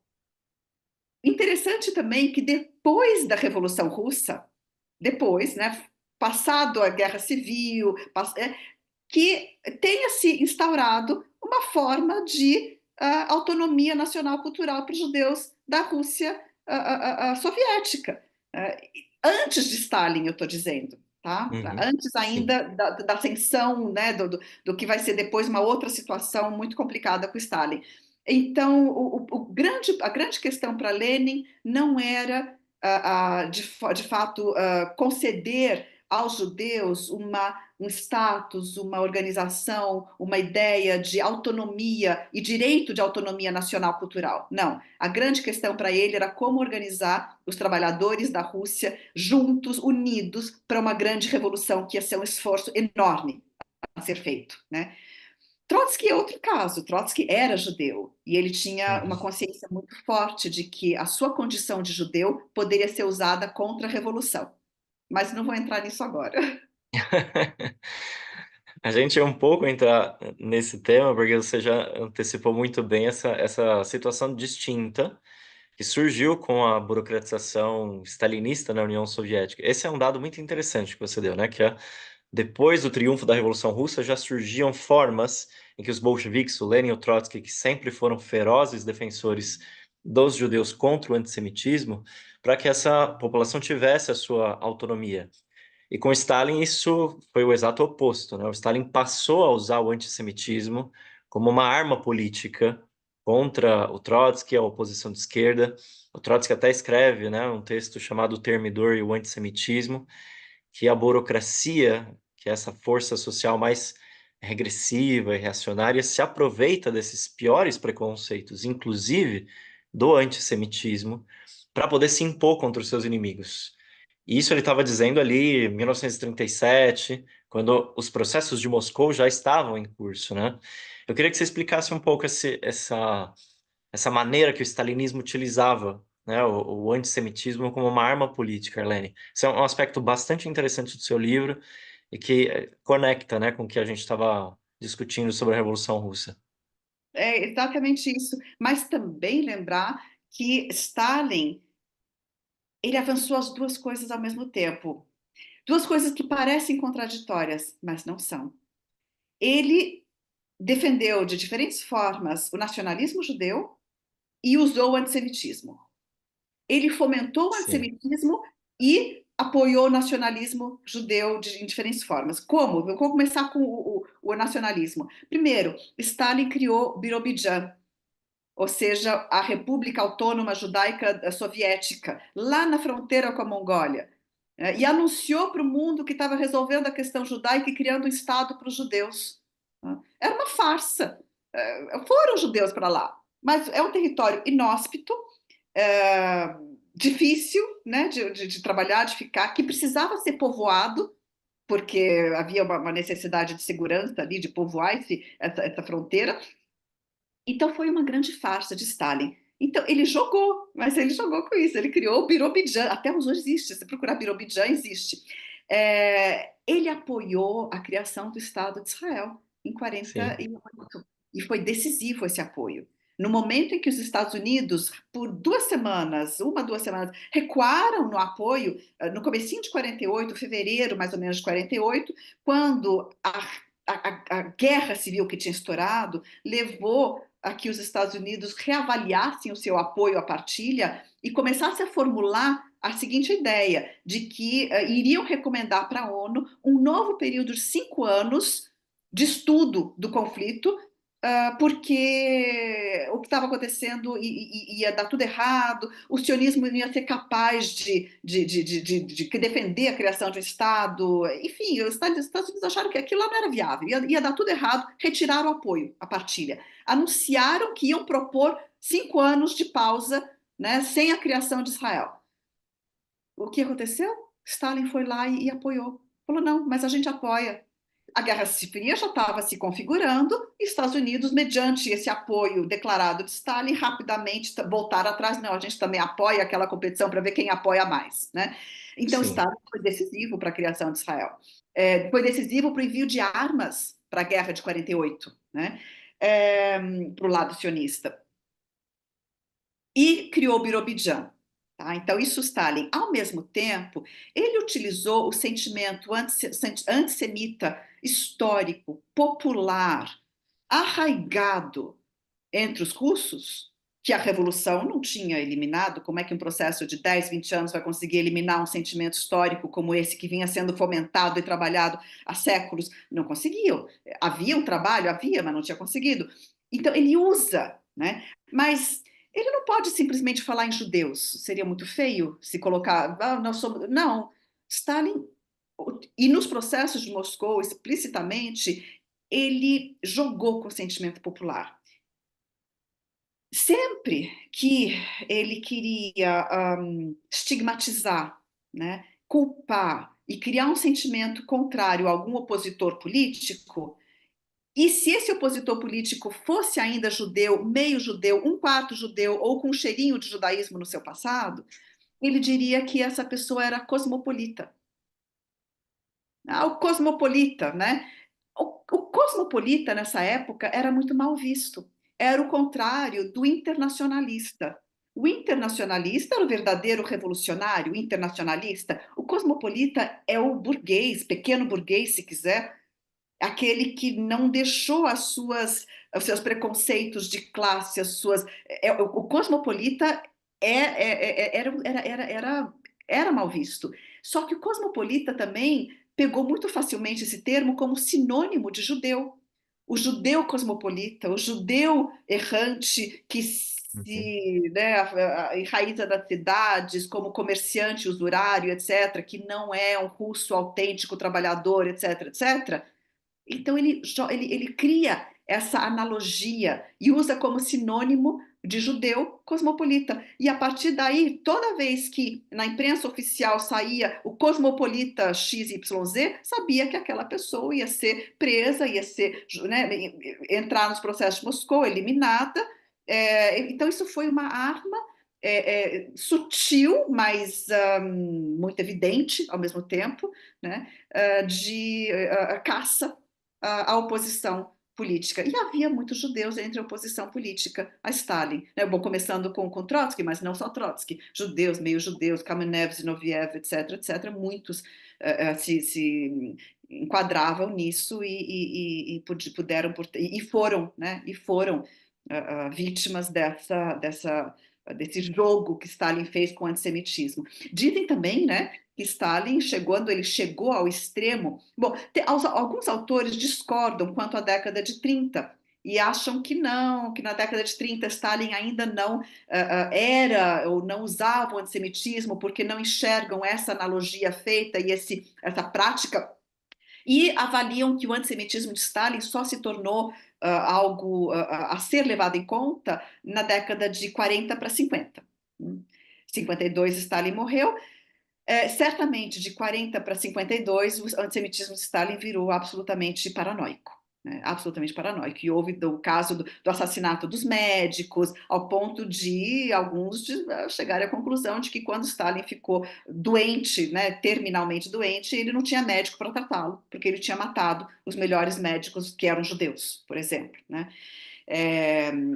interessante também que depois da Revolução Russa, depois, né, passado a Guerra Civil, que tenha se instaurado uma forma de autonomia nacional cultural para os judeus da Rússia soviética. Antes de Stalin, eu estou dizendo, tá? Uhum. Antes Sim. ainda da ascensão, né, do que vai ser depois uma outra situação muito complicada com Stalin. Então, a grande questão para Lenin não era, de fato, conceder aos judeus um status, uma organização, uma ideia de autonomia e direito de autonomia nacional cultural. Não. A grande questão para ele era como organizar os trabalhadores da Rússia juntos, unidos, para uma grande revolução que ia ser um esforço enorme a ser feito, né? Trotsky é outro caso. Trotsky era judeu e ele tinha Uhum. uma consciência muito forte de que a sua condição de judeu poderia ser usada contra a revolução. Mas não vou entrar nisso agora. A gente um pouco entrar nesse tema, porque você já antecipou muito bem essa situação distinta que surgiu com a burocratização stalinista na União Soviética. Esse é um dado muito interessante que você deu, né? Que é, depois do triunfo da Revolução Russa já surgiam formas em que os bolcheviques, o Lenin e o Trotsky, que sempre foram ferozes defensores dos judeus contra o antissemitismo, para que essa população tivesse a sua autonomia. E com Stalin isso foi o exato oposto, né? O Stalin passou a usar o antissemitismo como uma arma política contra o Trotsky, a oposição de esquerda. O Trotsky até escreve, né, um texto chamado O Termidor e o Antissemitismo, que a burocracia, que é essa força social mais regressiva e reacionária, se aproveita desses piores preconceitos, inclusive do antissemitismo, para poder se impor contra os seus inimigos. E isso ele estava dizendo ali em 1937, quando os processos de Moscou já estavam em curso, né? Eu queria que você explicasse um pouco essa maneira que o stalinismo utilizava, né, o antissemitismo como uma arma política, Arlene. Isso é um aspecto bastante interessante do seu livro e que conecta, né, com o que a gente estava discutindo sobre a Revolução Russa. É exatamente isso. Mas também lembrar que Stalin, ele avançou as duas coisas ao mesmo tempo. Duas coisas que parecem contraditórias, mas não são. Ele defendeu de diferentes formas o nacionalismo judeu e usou o antissemitismo. Ele fomentou o Sim, antissemitismo e apoiou o nacionalismo judeu em diferentes formas. Como? Vou começar com o nacionalismo. Primeiro, Stalin criou Birobidzhan, ou seja, a República Autônoma Judaica Soviética, lá na fronteira com a Mongólia, e anunciou para o mundo que estava resolvendo a questão judaica e criando um Estado para os judeus. Era uma farsa. Foram judeus para lá, mas é um território inóspito, difícil, né, de trabalhar, de ficar, que precisava ser povoado, porque havia uma necessidade de segurança ali, de povoar essa fronteira. Então foi uma grande farsa de Stalin. Então ele jogou, mas ele jogou com isso. Ele criou o Birobidjan, até hoje existe. Se procurar Birobidjan, existe. Ele apoiou a criação do Estado de Israel em Sim, 48 e foi decisivo esse apoio. No momento em que os Estados Unidos, por 2 semanas, 2 semanas, recuaram no apoio, no comecinho de 48, fevereiro mais ou menos de 48, quando a guerra civil que tinha estourado levou a que os Estados Unidos reavaliassem o seu apoio à partilha e começassem a formular a seguinte ideia, de que iriam recomendar para a ONU um novo período de 5 anos de estudo do conflito, porque o que estava acontecendo ia dar tudo errado, o sionismo não ia ser capaz de defender a criação de um Estado, enfim, os Estados Unidos acharam que aquilo lá não era viável, ia dar tudo errado, retiraram o apoio, a partilha. Anunciaram que iam propor 5 anos de pausa, né, sem a criação de Israel. O que aconteceu? Stalin foi lá e apoiou. Falou, não, mas a gente apoia. A Guerra Fria já estava se configurando e Estados Unidos, mediante esse apoio declarado de Stalin, rapidamente voltaram atrás. Não, a gente também apoia aquela competição para ver quem apoia mais. Né? Então, sim, Stalin foi decisivo para a criação de Israel. Foi decisivo para o envio de armas para a Guerra de 48, né? Para o lado sionista. E criou o Birobidjan. Tá? Então, isso Stalin. Ao mesmo tempo, ele utilizou o sentimento antissemita histórico, popular, arraigado entre os russos, que a revolução não tinha eliminado. Como é que um processo de 10, 20 anos vai conseguir eliminar um sentimento histórico como esse, que vinha sendo fomentado e trabalhado há séculos? Não conseguiu. Havia um trabalho? Havia, mas não tinha conseguido. Então, ele usa, né? Mas ele não pode simplesmente falar em judeus. Seria muito feio se colocar. Nós somos... Não. Stalin, e nos processos de Moscou, explicitamente, ele jogou com o sentimento popular. Sempre que ele queria estigmatizar, né, culpar e criar um sentimento contrário a algum opositor político, e se esse opositor político fosse ainda judeu, meio judeu, um quarto judeu ou com um cheirinho de judaísmo no seu passado, ele diria que essa pessoa era cosmopolita. O cosmopolita, né? O cosmopolita nessa época era muito mal visto. Era o contrário do internacionalista. O internacionalista era o verdadeiro revolucionário, o internacionalista. O cosmopolita é o burguês, pequeno burguês, se quiser, aquele que não deixou os seus preconceitos de classe, o cosmopolita era mal visto. Só que o cosmopolita também pegou muito facilmente esse termo como sinônimo de judeu. O judeu cosmopolita, o judeu errante que uhum, se, né, enraiza das cidades como comerciante usurário, etc., que não é um russo autêntico, trabalhador, etc., etc. Então ele cria essa analogia e usa como sinônimo de judeu cosmopolita. E a partir daí, toda vez que na imprensa oficial saía o cosmopolita XYZ, sabia que aquela pessoa ia ser presa, ia ser, né, entrar nos processos de Moscou, eliminada. Então isso foi uma arma sutil, mas muito evidente ao mesmo tempo, né, de caça à oposição política. E havia muitos judeus entre a oposição política a Stalin. Né? Bom, começando com Trotsky, mas não só Trotsky. Judeus, meio-judeus, Kamenev, Zinoviev, etc., etc. Muitos se enquadravam nisso e puderam e foram, né? E foram vítimas desse jogo que Stalin fez com o antissemitismo. Dizem também, né, que Stalin, quando ele chegou ao extremo. Bom, alguns autores discordam quanto à década de 30 e acham que não, que na década de 30 Stalin ainda não era ou não usava o antissemitismo porque não enxergam essa analogia feita e essa prática e avaliam que o antissemitismo de Stalin só se tornou algo a ser levado em conta na década de 40 para 50. Em 52, Stalin morreu. Certamente, de 40 para 52, o antissemitismo de Stalin virou absolutamente paranoico. Né? Absolutamente paranoico. E houve o caso do assassinato dos médicos, ao ponto de alguns chegarem à conclusão de que quando Stalin ficou doente, né, terminalmente doente, ele não tinha médico para tratá-lo, porque ele tinha matado os melhores médicos que eram judeus, por exemplo. Né?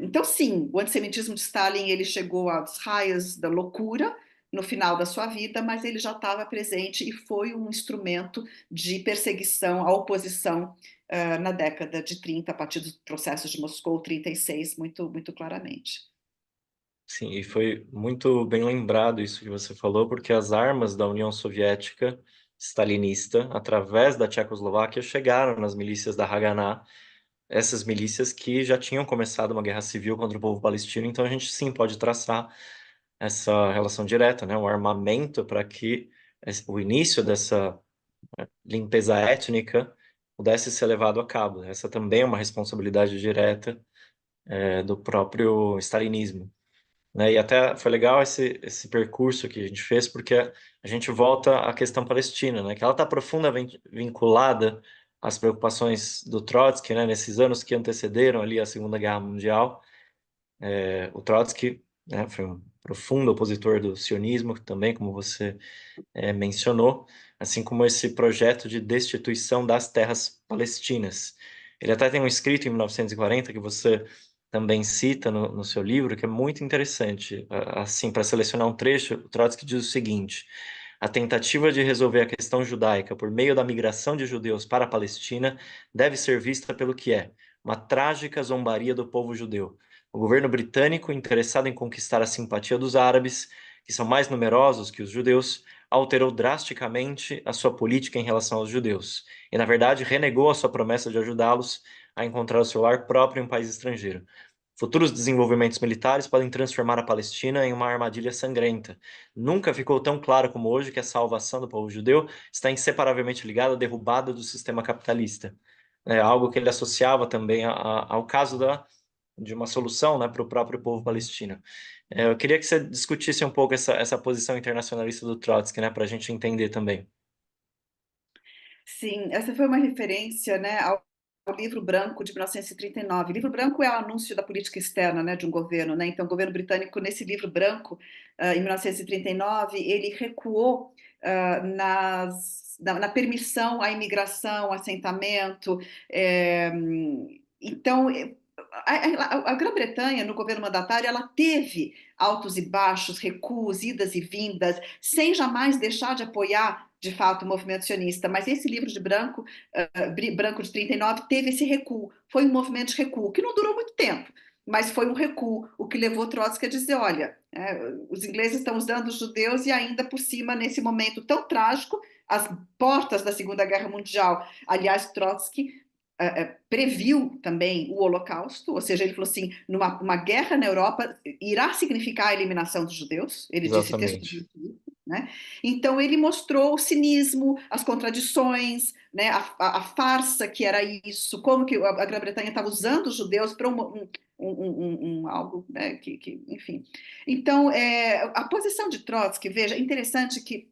Então, sim, o antissemitismo de Stalin ele chegou às raias da loucura no final da sua vida, mas ele já estava presente e foi um instrumento de perseguição à oposição na década de 30, a partir dos processos de Moscou, 36, muito, muito claramente. Sim, e foi muito bem lembrado isso que você falou, porque as armas da União Soviética stalinista, através da Tchecoslováquia, chegaram nas milícias da Haganah, essas milícias que já tinham começado uma guerra civil contra o povo palestino, então a gente sim pode traçar essa relação direta, né? O armamento para que o início dessa limpeza étnica pudesse ser levado a cabo. Essa também é uma responsabilidade direta, do próprio stalinismo. Né? E até foi legal esse percurso que a gente fez, porque a gente volta à questão palestina, né? Que ela está profundamente vinculada às preocupações do Trotsky, né? Nesses anos que antecederam ali a Segunda Guerra Mundial. O Trotsky, né, foi um profundo opositor do sionismo também, como você mencionou, assim como esse projeto de destituição das terras palestinas. Ele até tem um escrito em 1940 que você também cita no seu livro, que é muito interessante. Assim, para selecionar um trecho, o Trotsky diz o seguinte: a tentativa de resolver a questão judaica por meio da migração de judeus para a Palestina deve ser vista pelo que é uma trágica zombaria do povo judeu. O governo britânico, interessado em conquistar a simpatia dos árabes, que são mais numerosos que os judeus, alterou drasticamente a sua política em relação aos judeus e, na verdade, renegou a sua promessa de ajudá-los a encontrar o seu lar próprio em um país estrangeiro. Futuros desenvolvimentos militares podem transformar a Palestina em uma armadilha sangrenta. Nunca ficou tão claro como hoje que a salvação do povo judeu está inseparavelmente ligada à derrubada do sistema capitalista. É algo que ele associava também ao caso de uma solução, né, para o próprio povo palestino. Eu queria que você discutisse um pouco essa posição internacionalista do Trotsky, né, para a gente entender também. Sim, essa foi uma referência, né, ao Livro Branco de 1939. O Livro Branco é o anúncio da política externa, né, de um governo, né? Então, o governo britânico, nesse Livro Branco, em 1939, ele recuou na permissão à imigração, assentamento. eh, então, a Grã-Bretanha, no governo mandatário, ela teve altos e baixos, recuos, idas e vindas, sem jamais deixar de apoiar, de fato, o movimento sionista. Mas esse livro de Branco de 39 teve esse recuo. Foi um movimento de recuo, que não durou muito tempo, mas foi um recuo, o que levou Trotsky a dizer, olha, os ingleses estão usando os judeus e ainda por cima, nesse momento tão trágico, as portas da Segunda Guerra Mundial. Aliás, Trotsky previu também o Holocausto, ou seja, ele falou assim, uma guerra na Europa irá significar a eliminação dos judeus, ele disse Exatamente. textualmente isso, né? Então ele mostrou o cinismo, as contradições, né? A farsa que era isso, como que a Grã-Bretanha estava usando os judeus para algo, né? Enfim. Então, a posição de Trotsky, veja, interessante que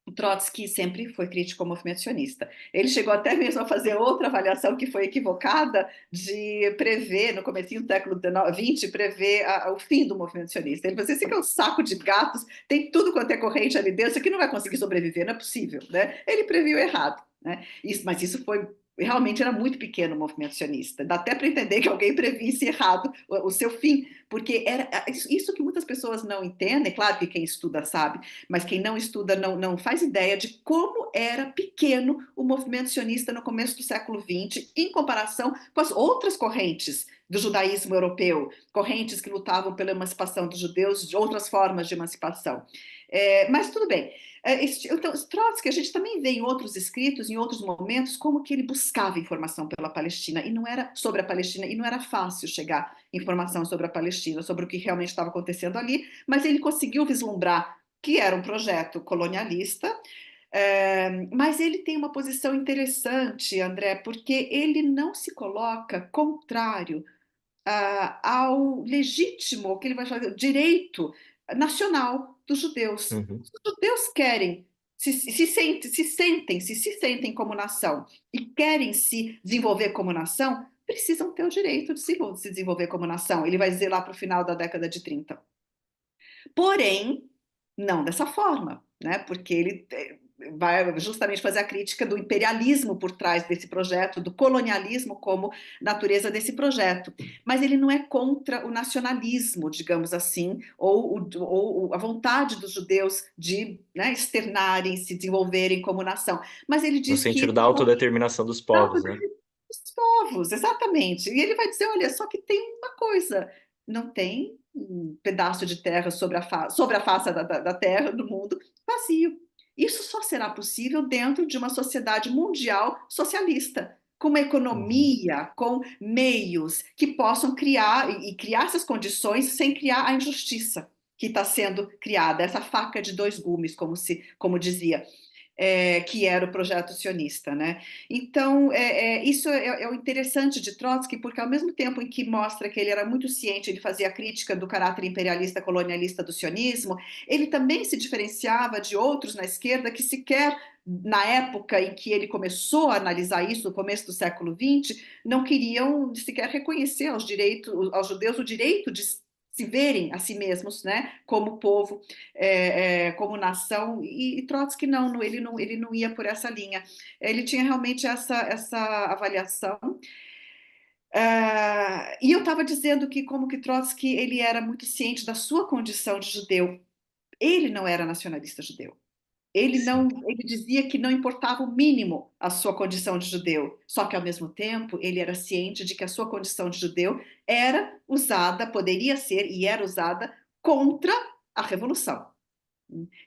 o Trotsky sempre foi crítico ao movimento sionista. Ele chegou até mesmo a fazer outra avaliação que foi equivocada de prever, no começo do século XX, prever o fim do movimento sionista. Ele falou assim, esse aqui é um saco de gatos, tem tudo quanto é corrente ali dentro, isso aqui não vai conseguir sobreviver, não é possível. Né? Ele previu errado. Né? Mas isso foi realmente era muito pequeno o movimento sionista. Dá até para entender que alguém previsse errado o seu fim, porque era isso que muitas pessoas não entendem. Claro que quem estuda sabe, mas quem não estuda não faz ideia de como era pequeno o movimento sionista no começo do século XX, em comparação com as outras correntes do judaísmo europeu, correntes que lutavam pela emancipação dos judeus, de outras formas de emancipação. Mas tudo bem. Então, Trotsky, a gente também vê em outros escritos, em outros momentos, como que ele buscava informação pela Palestina, e não era sobre a Palestina, e não era fácil chegar informação sobre a Palestina, sobre o que realmente estava acontecendo ali, mas ele conseguiu vislumbrar que era um projeto colonialista, mas ele tem uma posição interessante, André, porque ele não se coloca contrário ao legítimo, o que ele vai fazer, direito nacional dos judeus. Uhum. Os judeus querem se sentem como nação e querem se desenvolver como nação, precisam ter o direito de se desenvolver como nação. Ele vai dizer lá para o final da década de 30. Porém, não dessa forma, né? Porque ele vai justamente fazer a crítica do imperialismo por trás desse projeto, do colonialismo como natureza desse projeto. Mas ele não é contra o nacionalismo, digamos assim, ou a vontade dos judeus de, né, externarem, se desenvolverem como nação. Mas ele No diz que sentido da autodeterminação dos povos, né? os povos, exatamente. E ele vai dizer: olha, só que tem uma coisa: não tem um pedaço de terra sobre a face da terra, do mundo, vazio. Isso só será possível dentro de uma sociedade mundial socialista, com uma Uhum. economia, com meios que possam criar e criar essas condições sem criar a injustiça que está sendo criada, essa faca de dois gumes, como dizia que era o projeto sionista, né? Então, isso é o interessante de Trotsky, porque ao mesmo tempo em que mostra que ele era muito ciente, ele fazia crítica do caráter imperialista, colonialista do sionismo, ele também se diferenciava de outros na esquerda que sequer na época em que ele começou a analisar isso, no começo do século XX, não queriam sequer reconhecer aos judeus o direito de se verem a si mesmos, né, como povo, como nação, e Trotsky ele não ia por essa linha. Ele tinha realmente essa avaliação. E eu estava dizendo que como que Trotsky ele era muito ciente da sua condição de judeu. Ele não era nacionalista judeu. Sim. Ele dizia que não importava o mínimo a sua condição de judeu, só que ao mesmo tempo ele era ciente de que a sua condição de judeu era usada, poderia ser e era usada contra a revolução.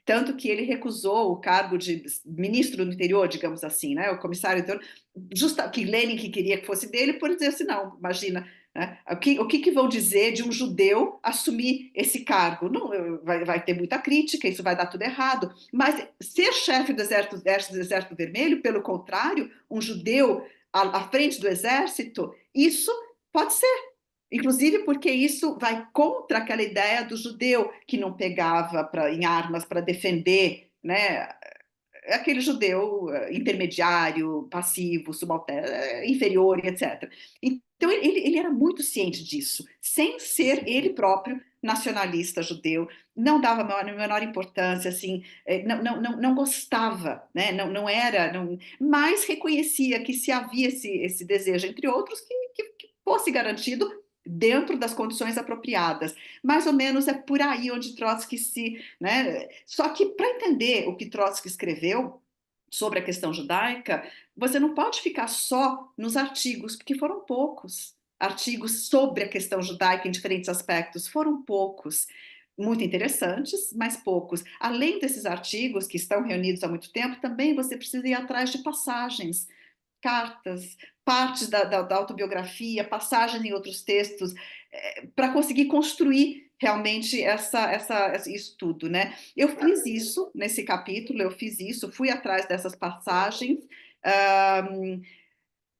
Tanto que ele recusou o cargo de ministro do interior, digamos assim, né? O comissário do interior, justa que Lenin que queria que fosse dele, por dizer assim, não, imagina, né? O que vão dizer de um judeu assumir esse cargo? Não, vai ter muita crítica, isso vai dar tudo errado. Mas ser chefe do exército Vermelho, pelo contrário, um judeu à frente do exército, isso pode ser. Inclusive porque isso vai contra aquela ideia do judeu que não pegava em armas para defender, né? Aquele judeu intermediário, passivo, subalterno, inferior, etc. Então ele era muito ciente disso, sem ser Sim. ele próprio nacionalista judeu, não dava a menor importância, assim, não gostava, né? Não era, mas reconhecia que se havia esse desejo, entre outros, que fosse garantido dentro das condições apropriadas. Mais ou menos é por aí onde Trotsky né? Só que para entender o que Trotsky escreveu sobre a questão judaica, você não pode ficar só nos artigos, porque foram poucos artigos sobre a questão judaica em diferentes aspectos, foram poucos. Muito interessantes, mas poucos. Além desses artigos que estão reunidos há muito tempo, também você precisa ir atrás de passagens, cartas, partes da autobiografia, passagens em outros textos, para conseguir construir realmente isso tudo, né? Eu fiz isso nesse capítulo, fui atrás dessas passagens. Um,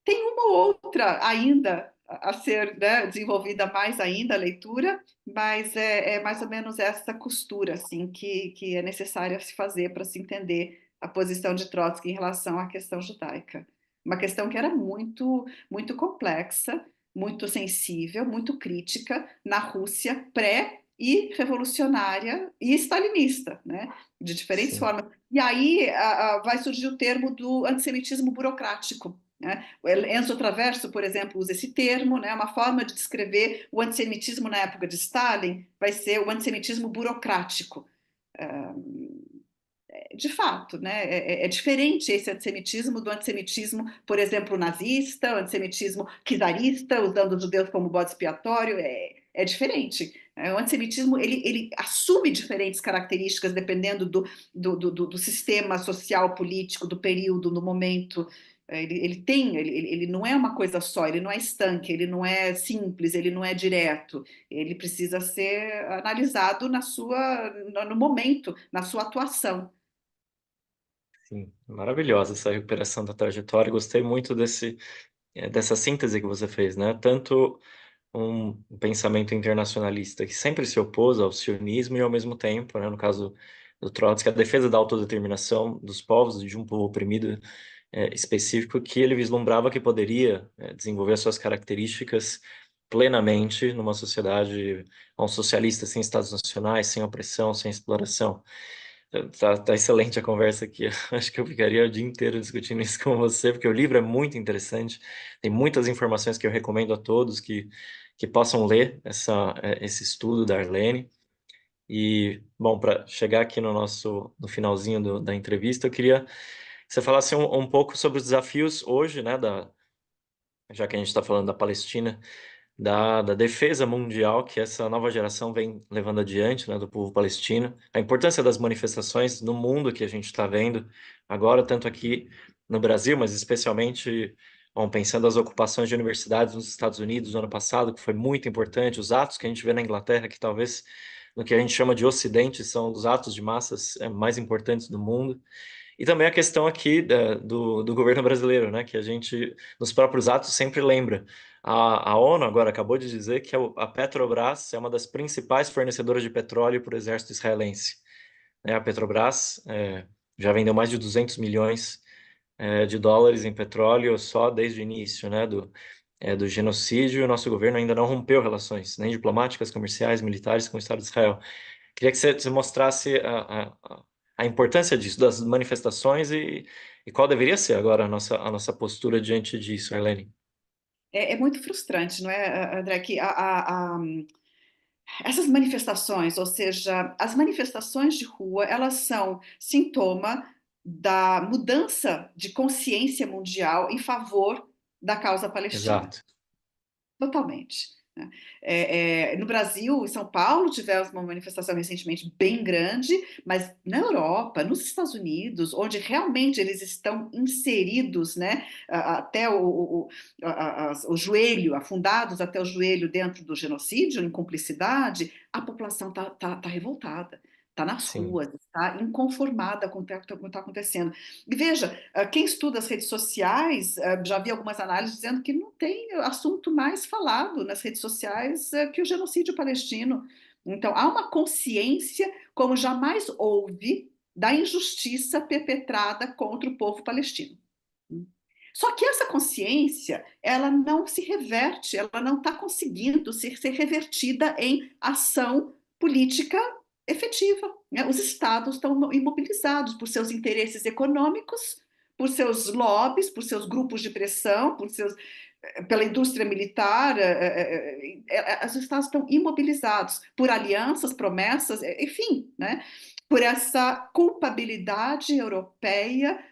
Tem uma ou outra ainda a ser, né, desenvolvida mais ainda a leitura, mas é mais ou menos essa costura assim que é necessária se fazer para se entender a posição de Trotsky em relação à questão judaica. Uma questão que era muito complexa, muito sensível, muito crítica na Rússia pré e revolucionária e stalinista, né? De diferentes Sim. formas. E aí vai surgir o termo do antissemitismo burocrático, né? O Enzo Traverso, por exemplo, usa esse termo, né? Uma forma de descrever o antissemitismo na época de Stalin vai ser o antissemitismo burocrático. De fato, né? É diferente esse antissemitismo do antissemitismo, por exemplo, nazista, o antissemitismo czarista, usando os judeus como bode expiatório, é diferente. O antissemitismo ele assume diferentes características dependendo do sistema social, político, do período, do momento. Ele não é uma coisa só, ele não é estanque, ele não é simples, ele não é direto, ele precisa ser analisado no momento, na sua atuação. Sim. Maravilhosa essa recuperação da trajetória. Gostei muito dessa síntese que você fez, né? Tanto um pensamento internacionalista que sempre se opôs ao sionismo e ao mesmo tempo, né, no caso do Trotsky, a defesa da autodeterminação dos povos, de um povo oprimido específico, que ele vislumbrava que poderia desenvolver suas características plenamente numa sociedade socialista, sem estados nacionais, sem opressão, sem exploração. Tá excelente a conversa aqui. Acho que eu ficaria o dia inteiro discutindo isso com você, porque o livro é muito interessante. Tem muitas informações que eu recomendo a todos que possam ler esse estudo da Arlene. E, bom, para chegar aqui no finalzinho da entrevista, eu queria que você falasse um pouco sobre os desafios hoje, né, já que a gente está falando da Palestina, da defesa mundial que essa nova geração vem levando adiante, né, do povo palestino, a importância das manifestações no mundo que a gente está vendo agora, tanto aqui no Brasil, mas especialmente, bom, pensando as ocupações de universidades nos Estados Unidos no ano passado, que foi muito importante, os atos que a gente vê na Inglaterra, que talvez no que a gente chama de Ocidente são os atos de massas mais importantes do mundo. E também a questão aqui do governo brasileiro, né, que a gente, nos próprios atos, sempre lembra. A ONU agora acabou de dizer que a Petrobras é uma das principais fornecedoras de petróleo para o exército israelense. Né? A Petrobras já vendeu mais de 200 milhões de dólares em petróleo só desde o início, né, do genocídio. O nosso governo ainda não rompeu relações, nem diplomáticas, comerciais, militares com o Estado de Israel. Queria que você mostrasse a importância disso, das manifestações e qual deveria ser agora a nossa postura diante disso, Arlene. É muito frustrante, não é, André, que essas manifestações, ou seja, as manifestações de rua, elas são sintoma da mudança de consciência mundial em favor da causa palestina. Exato. Totalmente. Né? No Brasil, em São Paulo, tivemos uma manifestação recentemente bem grande, mas na Europa, nos Estados Unidos, onde realmente eles estão inseridos, né, até o joelho, afundados até o joelho dentro do genocídio, em cumplicidade, a população tá revoltada. Está nas Sim, ruas, está inconformada com o que está acontecendo. E veja, quem estuda as redes sociais, já vi algumas análises dizendo que não tem assunto mais falado nas redes sociais que o genocídio palestino. Então, há uma consciência, como jamais houve, da injustiça perpetrada contra o povo palestino. Só que essa consciência, ela não se reverte, ela não está conseguindo ser revertida em ação política efetiva. Né? Os estados estão imobilizados por seus interesses econômicos, por seus lobbies, por seus grupos de pressão, pela indústria militar, os estados estão imobilizados por alianças, promessas, enfim, né? Por essa culpabilidade europeia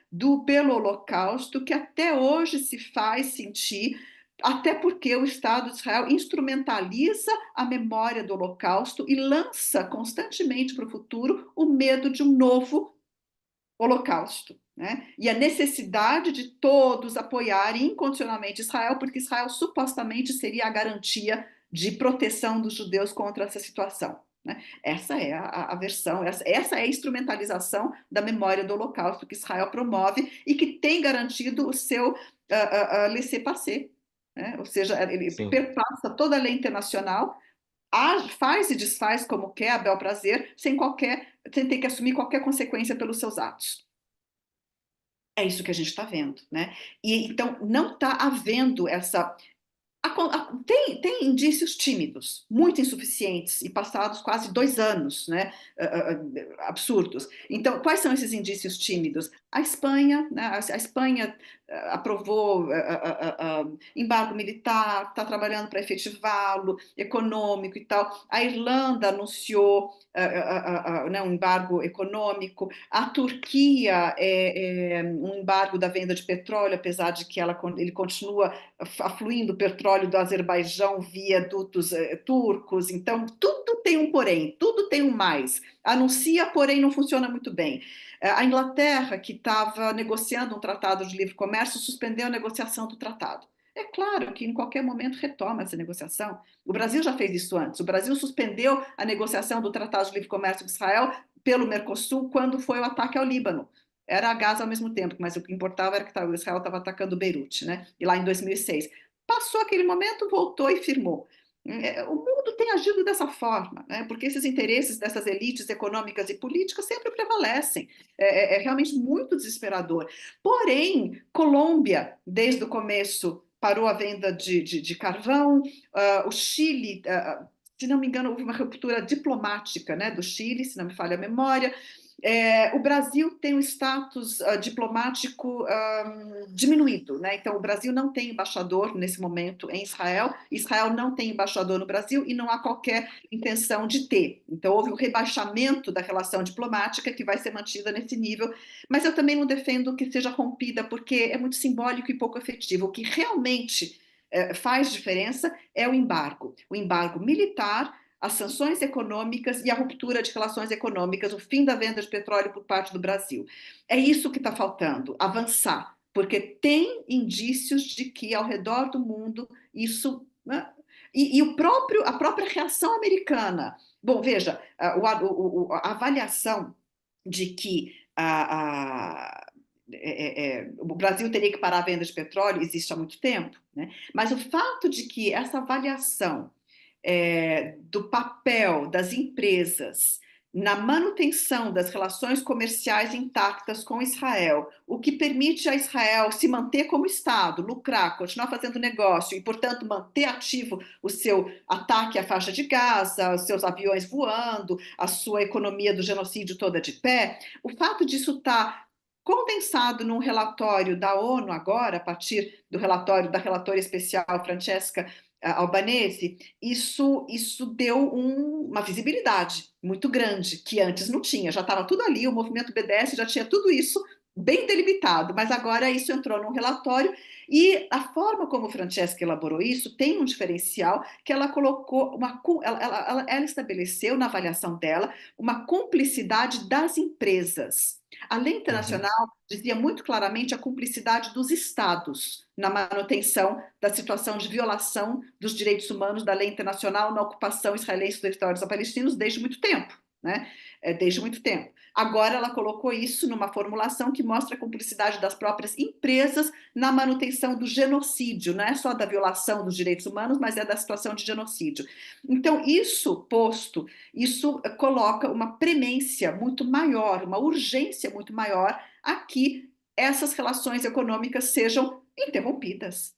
pelo Holocausto, que até hoje se faz sentir, até porque o Estado de Israel instrumentaliza a memória do Holocausto e lança constantemente para o futuro o medo de um novo Holocausto. Né? E a necessidade de todos apoiarem incondicionalmente Israel, porque Israel supostamente seria a garantia de proteção dos judeus contra essa situação. Né? Essa é a versão, essa é a instrumentalização da memória do Holocausto que Israel promove e que tem garantido o seu laissez-passer. Né? Ou seja, ele sim, perpassa toda a lei internacional, faz e desfaz como quer, a bel prazer, sem ter que assumir qualquer consequência pelos seus atos. É isso que a gente está vendo, né? E então não está havendo essa. Tem indícios tímidos, muito insuficientes, e passados quase 2 anos, né? Absurdos. Então, quais são esses indícios tímidos? A Espanha, né? A Espanha aprovou embargo militar, está trabalhando para efetivá-lo, econômico e tal. A Irlanda anunciou né, um embargo econômico. A Turquia um embargo da venda de petróleo, apesar de que ele continua afluindo petróleo do Azerbaijão via dutos turcos. Então, tudo tem um porém, tudo tem um mais. Anuncia, porém não funciona muito bem. A Inglaterra, que estava negociando um tratado de livre comércio, suspendeu a negociação do tratado. É claro que em qualquer momento retoma essa negociação. O Brasil já fez isso antes. O Brasil suspendeu a negociação do Tratado de Livre Comércio de Israel pelo Mercosul quando foi o ataque ao Líbano. Era a Gaza ao mesmo tempo, mas o que importava era que Israel estava atacando Beirute, né? E lá em 2006. Passou aquele momento, voltou e firmou. O mundo tem agido dessa forma, né? Porque esses interesses dessas elites econômicas e políticas sempre prevalecem. É realmente muito desesperador. Porém, Colômbia, desde o começo, parou a venda de carvão, o Chile. Se não me engano, houve uma ruptura diplomática, né, do Chile, se não me falha a memória. O Brasil tem um status diplomático diminuído, né? Então, o Brasil não tem embaixador nesse momento em Israel, Israel não tem embaixador no Brasil e não há qualquer intenção de ter. Então, houve um rebaixamento da relação diplomática que vai ser mantida nesse nível, mas eu também não defendo que seja rompida, porque é muito simbólico e pouco efetivo. O que realmente faz diferença é o embargo militar, as sanções econômicas e a ruptura de relações econômicas, o fim da venda de petróleo por parte do Brasil. É isso que está faltando, avançar, porque tem indícios de que ao redor do mundo isso, né? E a própria reação americana. Bom, veja, a avaliação de que o Brasil teria que parar a venda de petróleo existe há muito tempo, né? Mas o fato de que essa avaliação do papel das empresas na manutenção das relações comerciais intactas com Israel, o que permite a Israel se manter como Estado, lucrar, continuar fazendo negócio e, portanto, manter ativo o seu ataque à faixa de Gaza, os seus aviões voando, a sua economia do genocídio toda de pé, o fato disso estar condensado num relatório da ONU agora, a partir do relatório da relatora especial Francesca Albanese, isso deu uma visibilidade muito grande, que antes não tinha, já estava tudo ali, o movimento BDS já tinha tudo isso bem delimitado, mas agora isso entrou num relatório e a forma como Francesca elaborou isso tem um diferencial que ela colocou, ela estabeleceu na avaliação dela uma cumplicidade das empresas. A lei Uhum. internacional dizia muito claramente a cumplicidade dos estados na manutenção da situação de violação dos direitos humanos da lei internacional na ocupação israelense dos territórios palestinos desde muito tempo, né? Desde muito tempo. Agora ela colocou isso numa formulação que mostra a cumplicidade das próprias empresas na manutenção do genocídio, não é só da violação dos direitos humanos, mas é da situação de genocídio. Então, isso posto, isso coloca uma premência muito maior, uma urgência muito maior a que essas relações econômicas sejam interrompidas.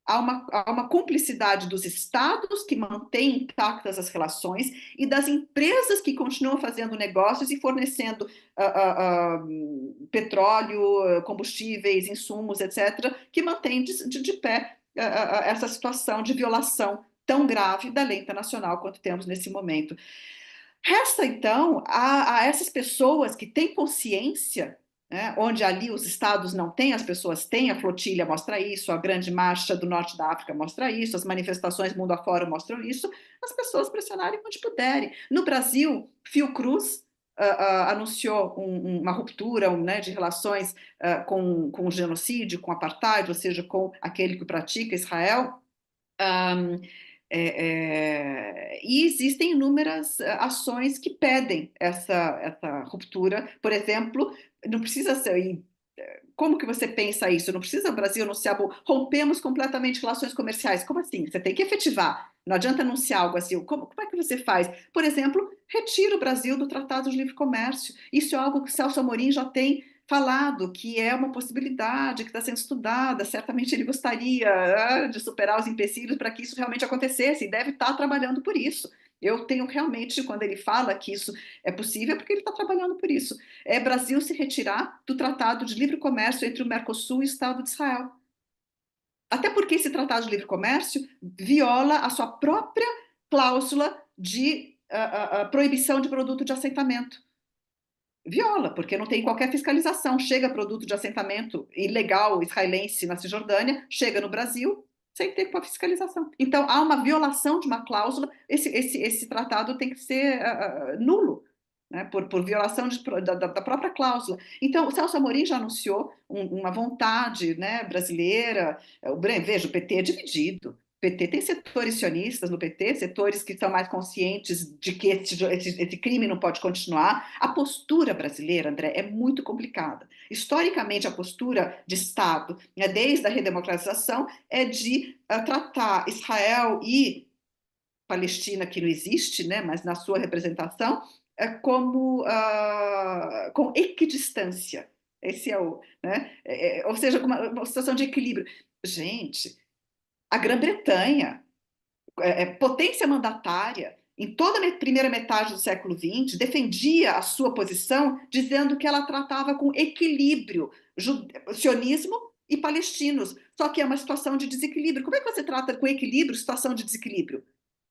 Há uma cumplicidade dos estados que mantêm intactas as relações e das empresas que continuam fazendo negócios e fornecendo petróleo, combustíveis, insumos, etc., que mantêm de pé essa situação de violação tão grave da lei internacional quanto temos nesse momento. Resta, então, a essas pessoas que têm consciência, né, onde ali os estados não têm, as pessoas têm, a flotilha mostra isso, a grande marcha do norte da África mostra isso, as manifestações mundo afora mostram isso, as pessoas pressionarem onde puderem. No Brasil, Fiocruz anunciou uma ruptura né, de relações com o genocídio, com o apartheid, ou seja, com aquele que o pratica, Israel. Um, e existem inúmeras ações que pedem essa ruptura. Por exemplo, não precisa ser. Como que você pensa isso? Não precisa o Brasil anunciar, bom, rompemos completamente relações comerciais. Como assim? Você tem que efetivar. Não adianta anunciar algo assim. Como é que você faz? Por exemplo, retira o Brasil do Tratado de Livre Comércio. Isso é algo que o Celso Amorim já tem falado, que é uma possibilidade que está sendo estudada. Certamente ele gostaria de superar os empecilhos para que isso realmente acontecesse e deve estar trabalhando por isso. Eu tenho realmente, quando ele fala que isso é possível, é porque ele está trabalhando por isso. É Brasil se retirar do Tratado de Livre Comércio entre o Mercosul e o Estado de Israel. Até porque esse Tratado de Livre Comércio viola a sua própria cláusula de proibição de produto de assentamento. Viola, porque não tem qualquer fiscalização. Chega produto de assentamento ilegal israelense na Cisjordânia, chega no Brasil sem ter fiscalização. Então, há uma violação de uma cláusula, esse tratado tem que ser nulo, né, por violação da própria cláusula. Então, o Celso Amorim já anunciou uma vontade né, brasileira. Veja, o PT é dividido. O PT tem setores sionistas no PT, setores que estão mais conscientes de que esse crime não pode continuar. A postura brasileira, André, é muito complicada. Historicamente, a postura de Estado, né, desde a redemocratização, é de tratar Israel e Palestina que não existe, né, mas na sua representação, com equidistância. Esse é o, né, ou seja, uma situação de equilíbrio. Gente, a Grã-Bretanha, potência mandatária, em toda a primeira metade do século XX, defendia a sua posição, dizendo que ela tratava com equilíbrio sionismo e palestinos. Só que é uma situação de desequilíbrio. Como é que você trata com equilíbrio situação de desequilíbrio?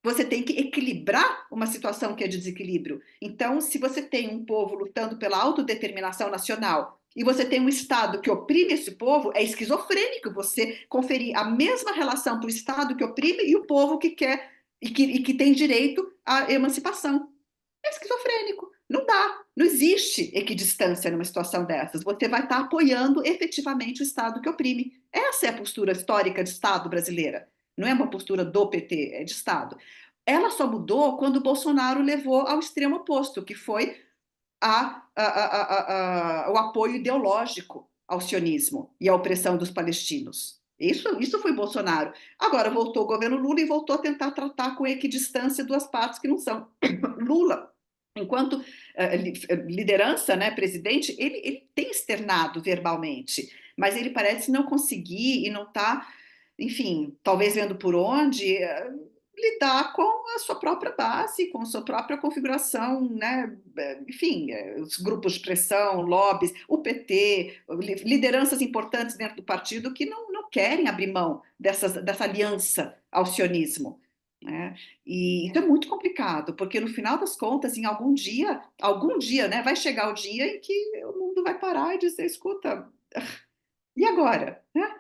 Você tem que equilibrar uma situação que é de desequilíbrio. Então, se você tem um povo lutando pela autodeterminação nacional e você tem um Estado que oprime esse povo, é esquizofrênico você conferir a mesma relação para o Estado que oprime e o povo que quer e que tem direito à emancipação. É esquizofrênico. Não dá. Não existe equidistância numa situação dessas. Você vai estar apoiando efetivamente o Estado que oprime. Essa é a postura histórica de Estado brasileira. Não é uma postura do PT, é de Estado. Ela só mudou quando o Bolsonaro levou ao extremo oposto, que foi o apoio ideológico ao sionismo e à opressão dos palestinos. Isso foi Bolsonaro. Agora voltou o governo Lula e voltou a tentar tratar com equidistância duas partes que não são. Lula, enquanto liderança, né, presidente, ele tem externado verbalmente, mas ele parece não conseguir e não está, enfim, talvez vendo por onde, lidar com a sua própria base, com a sua própria configuração, né? Enfim, os grupos de pressão, lobbies, o PT, lideranças importantes dentro do partido que não querem abrir mão dessa aliança ao sionismo. Né? E isso é muito complicado, porque no final das contas, em algum dia, né, vai chegar o dia em que o mundo vai parar e dizer, escuta, e agora? Né?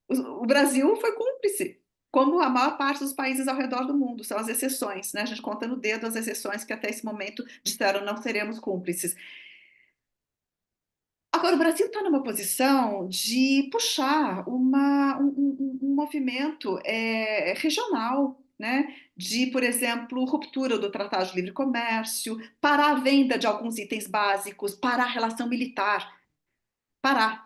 O Brasil foi cúmplice, como a maior parte dos países ao redor do mundo, são as exceções, né? A gente conta no dedo as exceções que até esse momento disseram não seremos cúmplices. Agora, o Brasil está numa posição de puxar um movimento regional, né? De, por exemplo, ruptura do Tratado de Livre Comércio, parar a venda de alguns itens básicos, parar a relação militar, parar.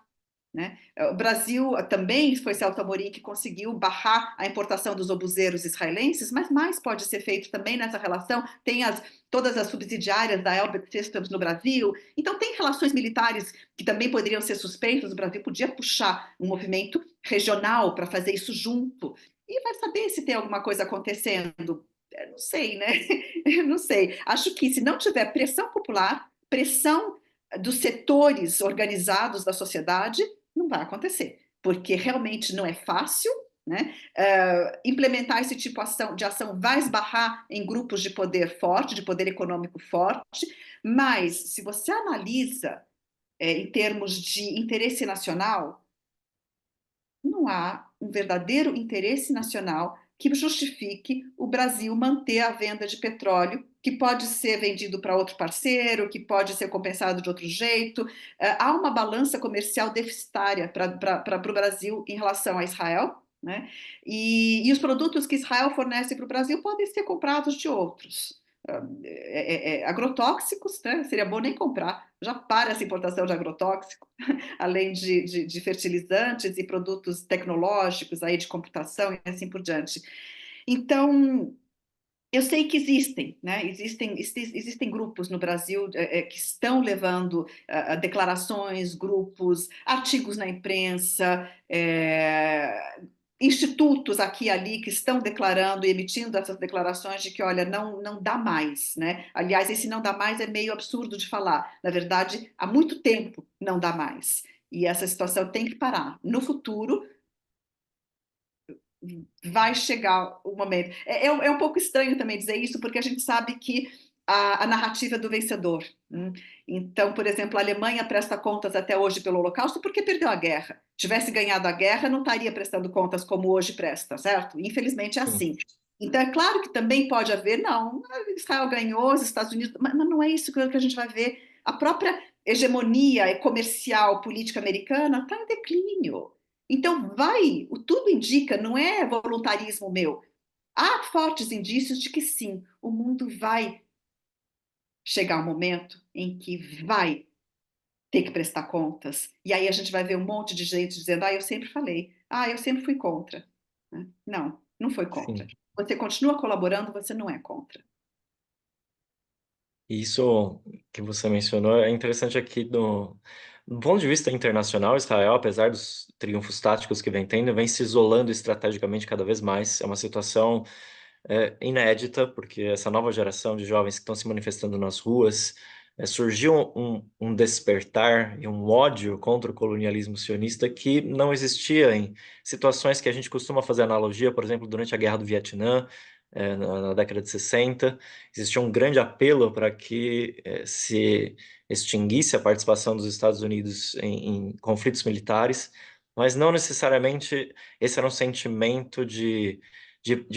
Né? O Brasil também foi Celso Amorim que conseguiu barrar a importação dos obuseiros israelenses, mas mais pode ser feito também nessa relação. Tem todas as subsidiárias da Elbit Systems no Brasil, então tem relações militares que também poderiam ser suspeitas. O Brasil podia puxar um movimento regional para fazer isso junto. E vai saber se tem alguma coisa acontecendo. Eu não sei, né? Eu não sei. Acho que se não tiver pressão popular, pressão dos setores organizados da sociedade, não vai acontecer, porque realmente não é fácil, né? Implementar esse tipo de ação vai esbarrar em grupos de poder forte, de poder econômico forte, mas se você analisa em termos de interesse nacional, não há um verdadeiro interesse nacional que justifique o Brasil manter a venda de petróleo, que pode ser vendido para outro parceiro, que pode ser compensado de outro jeito. Há uma balança comercial deficitária para o Brasil em relação a Israel, né? E os produtos que Israel fornece para o Brasil podem ser comprados de outros. Agrotóxicos, né? Seria bom nem comprar, já para essa importação de agrotóxico, além de fertilizantes e produtos tecnológicos aí de computação e assim por diante. Então, eu sei que existem, né? Existem grupos no Brasil que estão levando declarações, grupos, artigos na imprensa, institutos aqui e ali que estão declarando e emitindo essas declarações de que, olha, não dá mais, né? Aliás, esse não dá mais é meio absurdo de falar. Na verdade, há muito tempo não dá mais. E essa situação tem que parar. No futuro, vai chegar o momento. É um pouco estranho também dizer isso, porque a gente sabe que a narrativa é do vencedor. Então, por exemplo, a Alemanha presta contas até hoje pelo Holocausto porque perdeu a guerra. Tivesse ganhado a guerra, não estaria prestando contas como hoje presta, certo? Infelizmente é Sim. assim. Então, é claro que também pode haver, não, Israel ganhou, os Estados Unidos, mas não é isso que a gente vai ver. A própria hegemonia comercial política americana está em declínio. Então, tudo indica, não é voluntarismo meu. Há fortes indícios de que sim, o mundo vai chegar um momento em que vai ter que prestar contas. E aí a gente vai ver um monte de gente dizendo: eu sempre falei, eu sempre fui contra. Né? Não foi Sim. contra. você continua colaborando, você não é contra. Isso que você mencionou é interessante aqui do ponto de vista internacional. Israel, apesar dos triunfos táticos que vem tendo, vem se isolando estrategicamente cada vez mais. É uma situação inédita, porque essa nova geração de jovens que estão se manifestando nas ruas, surgiu um despertar e um ódio contra o colonialismo sionista que não existia em situações que a gente costuma fazer analogia, por exemplo, durante a Guerra do Vietnã, na década de 60. Existia um grande apelo para que se extinguisse a participação dos Estados Unidos em conflitos militares, mas não necessariamente esse era um sentimento de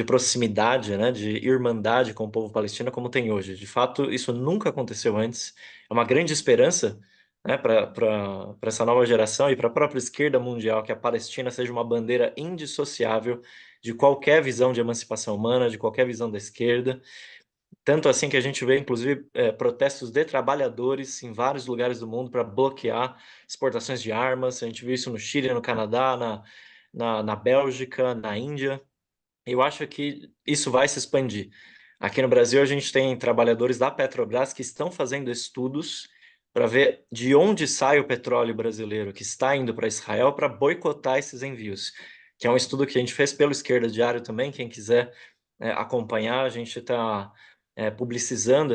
proximidade, né, de irmandade com o povo palestino como tem hoje. De fato, isso nunca aconteceu antes. É uma grande esperança, né, para essa nova geração e para a própria esquerda mundial que a Palestina seja uma bandeira indissociável de qualquer visão de emancipação humana, de qualquer visão da esquerda. Tanto assim que a gente vê, inclusive, protestos de trabalhadores em vários lugares do mundo para bloquear exportações de armas. A gente viu isso no Chile, no Canadá, na Bélgica, na Índia. Eu acho que isso vai se expandir. Aqui no Brasil, a gente tem trabalhadores da Petrobras que estão fazendo estudos para ver de onde sai o petróleo brasileiro que está indo para Israel para boicotar esses envios, que é um estudo que a gente fez pelo Esquerda Diário também. Quem quiser acompanhar, a gente está publicizando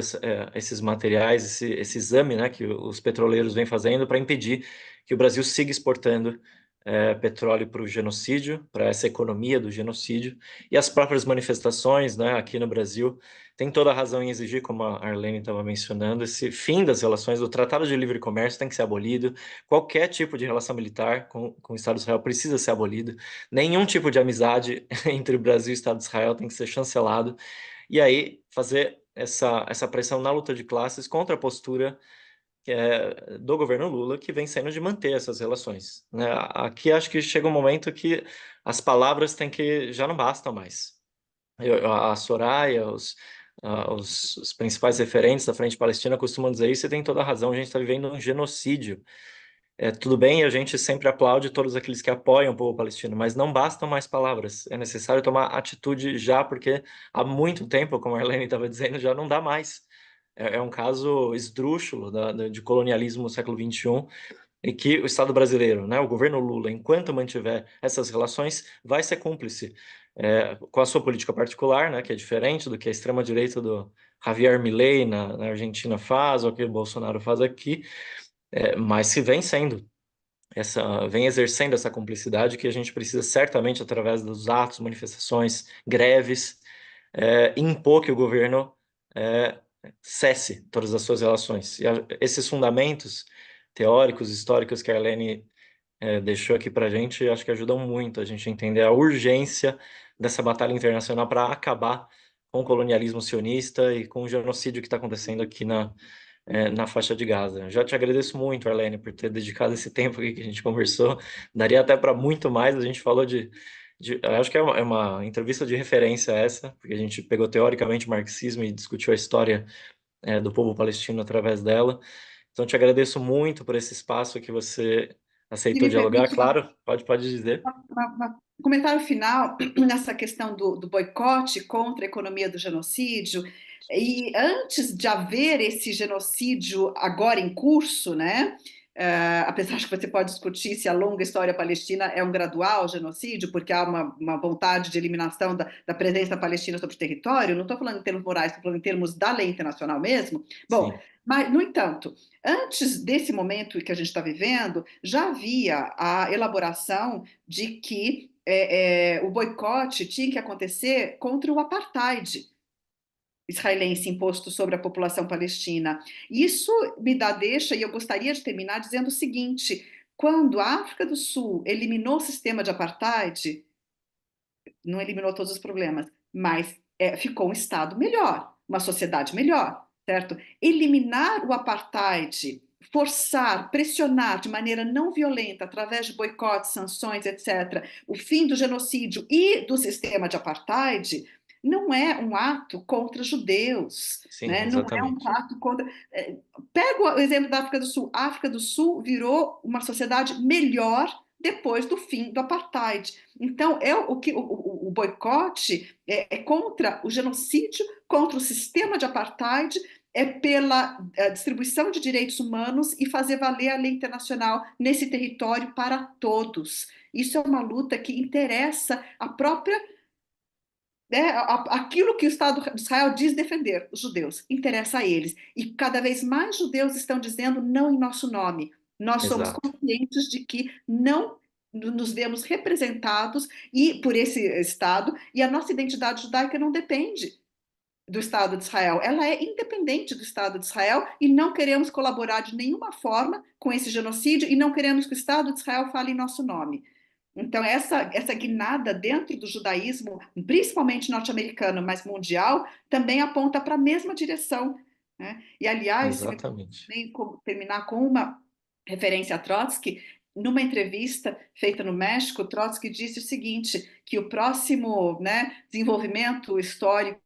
esses materiais, esse exame, né, que os petroleiros vêm fazendo para impedir que o Brasil siga exportando petróleo para o genocídio, para essa economia do genocídio. E as próprias manifestações, né, aqui no Brasil, tem toda a razão em exigir, como a Arlene estava mencionando, esse fim das relações. O Tratado de Livre Comércio tem que ser abolido, qualquer tipo de relação militar com o Estado de Israel precisa ser abolido, nenhum tipo de amizade entre o Brasil e o Estado de Israel tem que ser chancelado, e aí fazer essa pressão na luta de classes contra a postura do governo Lula, que vem sendo de manter essas relações, né? Aqui acho que chega um momento que as palavras têm que já não bastam mais. A Soraya, os principais referentes da Frente Palestina costumam dizer isso, e tem toda a razão. A gente está vivendo um genocídio. Tudo bem, a gente sempre aplaude todos aqueles que apoiam o povo palestino, mas não bastam mais palavras. É necessário tomar atitude já, porque há muito tempo, como a Arlene estava dizendo, já não dá mais. É um caso esdrúxulo de colonialismo no século XXI, e que o Estado brasileiro, né, o governo Lula, enquanto mantiver essas relações, vai ser cúmplice com a sua política particular, né, que é diferente do que a extrema-direita do Javier Milei na Argentina faz, ou que o Bolsonaro faz aqui, mas se vem sendo vem exercendo essa cumplicidade que a gente precisa certamente, através dos atos, manifestações, greves, impor que o governo é, cesse todas as suas relações. E esses fundamentos teóricos, históricos que a Arlene deixou aqui para a gente, acho que ajudam muito a gente a entender a urgência dessa batalha internacional para acabar com o colonialismo sionista e com o genocídio que está acontecendo aqui na faixa de Gaza. Já te agradeço muito, Arlene, por ter dedicado esse tempo aqui que a gente conversou. Daria até para muito mais. A gente falou acho que é uma entrevista de referência essa, porque a gente pegou teoricamente o marxismo e discutiu a história do povo palestino através dela. Então, te agradeço muito por esse espaço que você Se aceitou me dialogar. permite Claro, pode dizer. um comentário final nessa questão do boicote contra a economia do genocídio. E antes de haver esse genocídio agora em curso, né? Apesar de que você pode discutir se a longa história palestina é um gradual genocídio, porque há uma vontade de eliminação da presença palestina sobre o território, não estou falando em termos morais, estou falando em termos da lei internacional mesmo. Bom, Sim. mas, no entanto, antes desse momento que a gente está vivendo, já havia a elaboração de que o boicote tinha que acontecer contra o apartheid israelense imposto sobre a população palestina. Isso me dá deixa, e eu gostaria de terminar dizendo o seguinte: quando a África do Sul eliminou o sistema de apartheid, não eliminou todos os problemas, mas ficou um Estado melhor, uma sociedade melhor, certo? Eliminar o apartheid, forçar, pressionar de maneira não violenta, através de boicotes, sanções, etc., o fim do genocídio e do sistema de apartheid, não é um ato contra judeus, Sim, né? Não é um exatamente. ato contra. Pega o exemplo da África do Sul. A África do Sul virou uma sociedade melhor depois do fim do apartheid. Então, é o que o boicote é contra o genocídio, contra o sistema de apartheid, é pela distribuição de direitos humanos e fazer valer a lei internacional nesse território para todos. Isso é uma luta que interessa a própria, né, aquilo que o Estado de Israel diz defender, os judeus, interessa a eles. E cada vez mais judeus estão dizendo não em nosso nome. Nós somos Exato. conscientes de que não nos vemos representados e por esse Estado, e a nossa identidade judaica não depende do Estado de Israel, ela é independente do Estado de Israel e não queremos colaborar de nenhuma forma com esse genocídio e não queremos que o Estado de Israel fale em nosso nome. Então, essa guinada dentro do judaísmo, principalmente norte-americano, mas mundial, também aponta para a mesma direção. Né? E, aliás, se me Exatamente. terminar com uma referência a Trotsky, numa entrevista feita no México, Trotsky disse o seguinte, que o próximo, né, desenvolvimento histórico,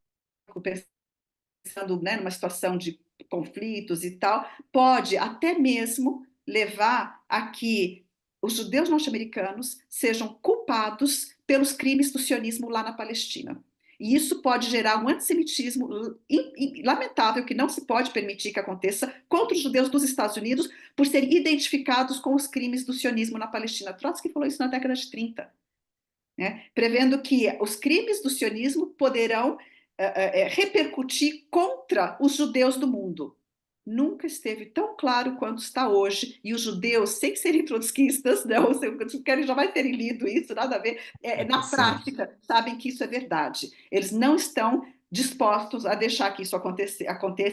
pensando, né, numa situação de conflitos e tal, pode até mesmo levar a que os judeus norte-americanos sejam culpados pelos crimes do sionismo lá na Palestina. E isso pode gerar um antissemitismo lamentável que não se pode permitir que aconteça contra os judeus dos Estados Unidos por serem identificados com os crimes do sionismo na Palestina. Trotsky falou isso na década de 30, né? Prevendo que os crimes do sionismo poderão repercutir contra os judeus do mundo. Nunca esteve tão claro quanto está hoje, e os judeus, sem serem trotskistas, não, querem jamais terem lido isso, nada a ver, na Sim. prática, sabem que isso é verdade. Eles não estão dispostos a deixar que isso aconteça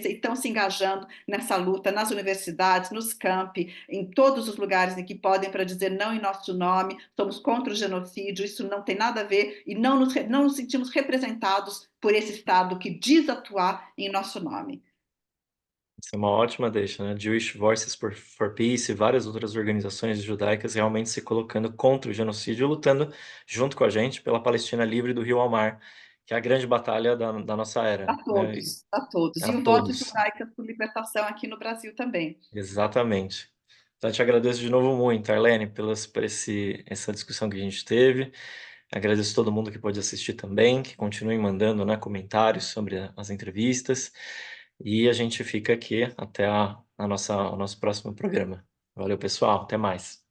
e estão se engajando nessa luta nas universidades, nos campi, em todos os lugares em que podem para dizer não em nosso nome, somos contra o genocídio, isso não tem nada a ver e não nos sentimos representados por esse Estado que diz atuar em nosso nome. Isso é uma ótima deixa, né? Jewish Voices for Peace e várias outras organizações judaicas realmente se colocando contra o genocídio, lutando junto com a gente pela Palestina livre do rio ao mar, que é a grande batalha da nossa era, A né? E todos, a todos. a E o voto todos. judaica por libertação aqui no Brasil também. Exatamente. Então, eu te agradeço de novo muito, Arlene, essa discussão que a gente teve. Agradeço todo mundo que pôde assistir também, que continue mandando, né, comentários sobre as entrevistas. E a gente fica aqui até o nosso próximo programa. Valeu, pessoal. Até mais.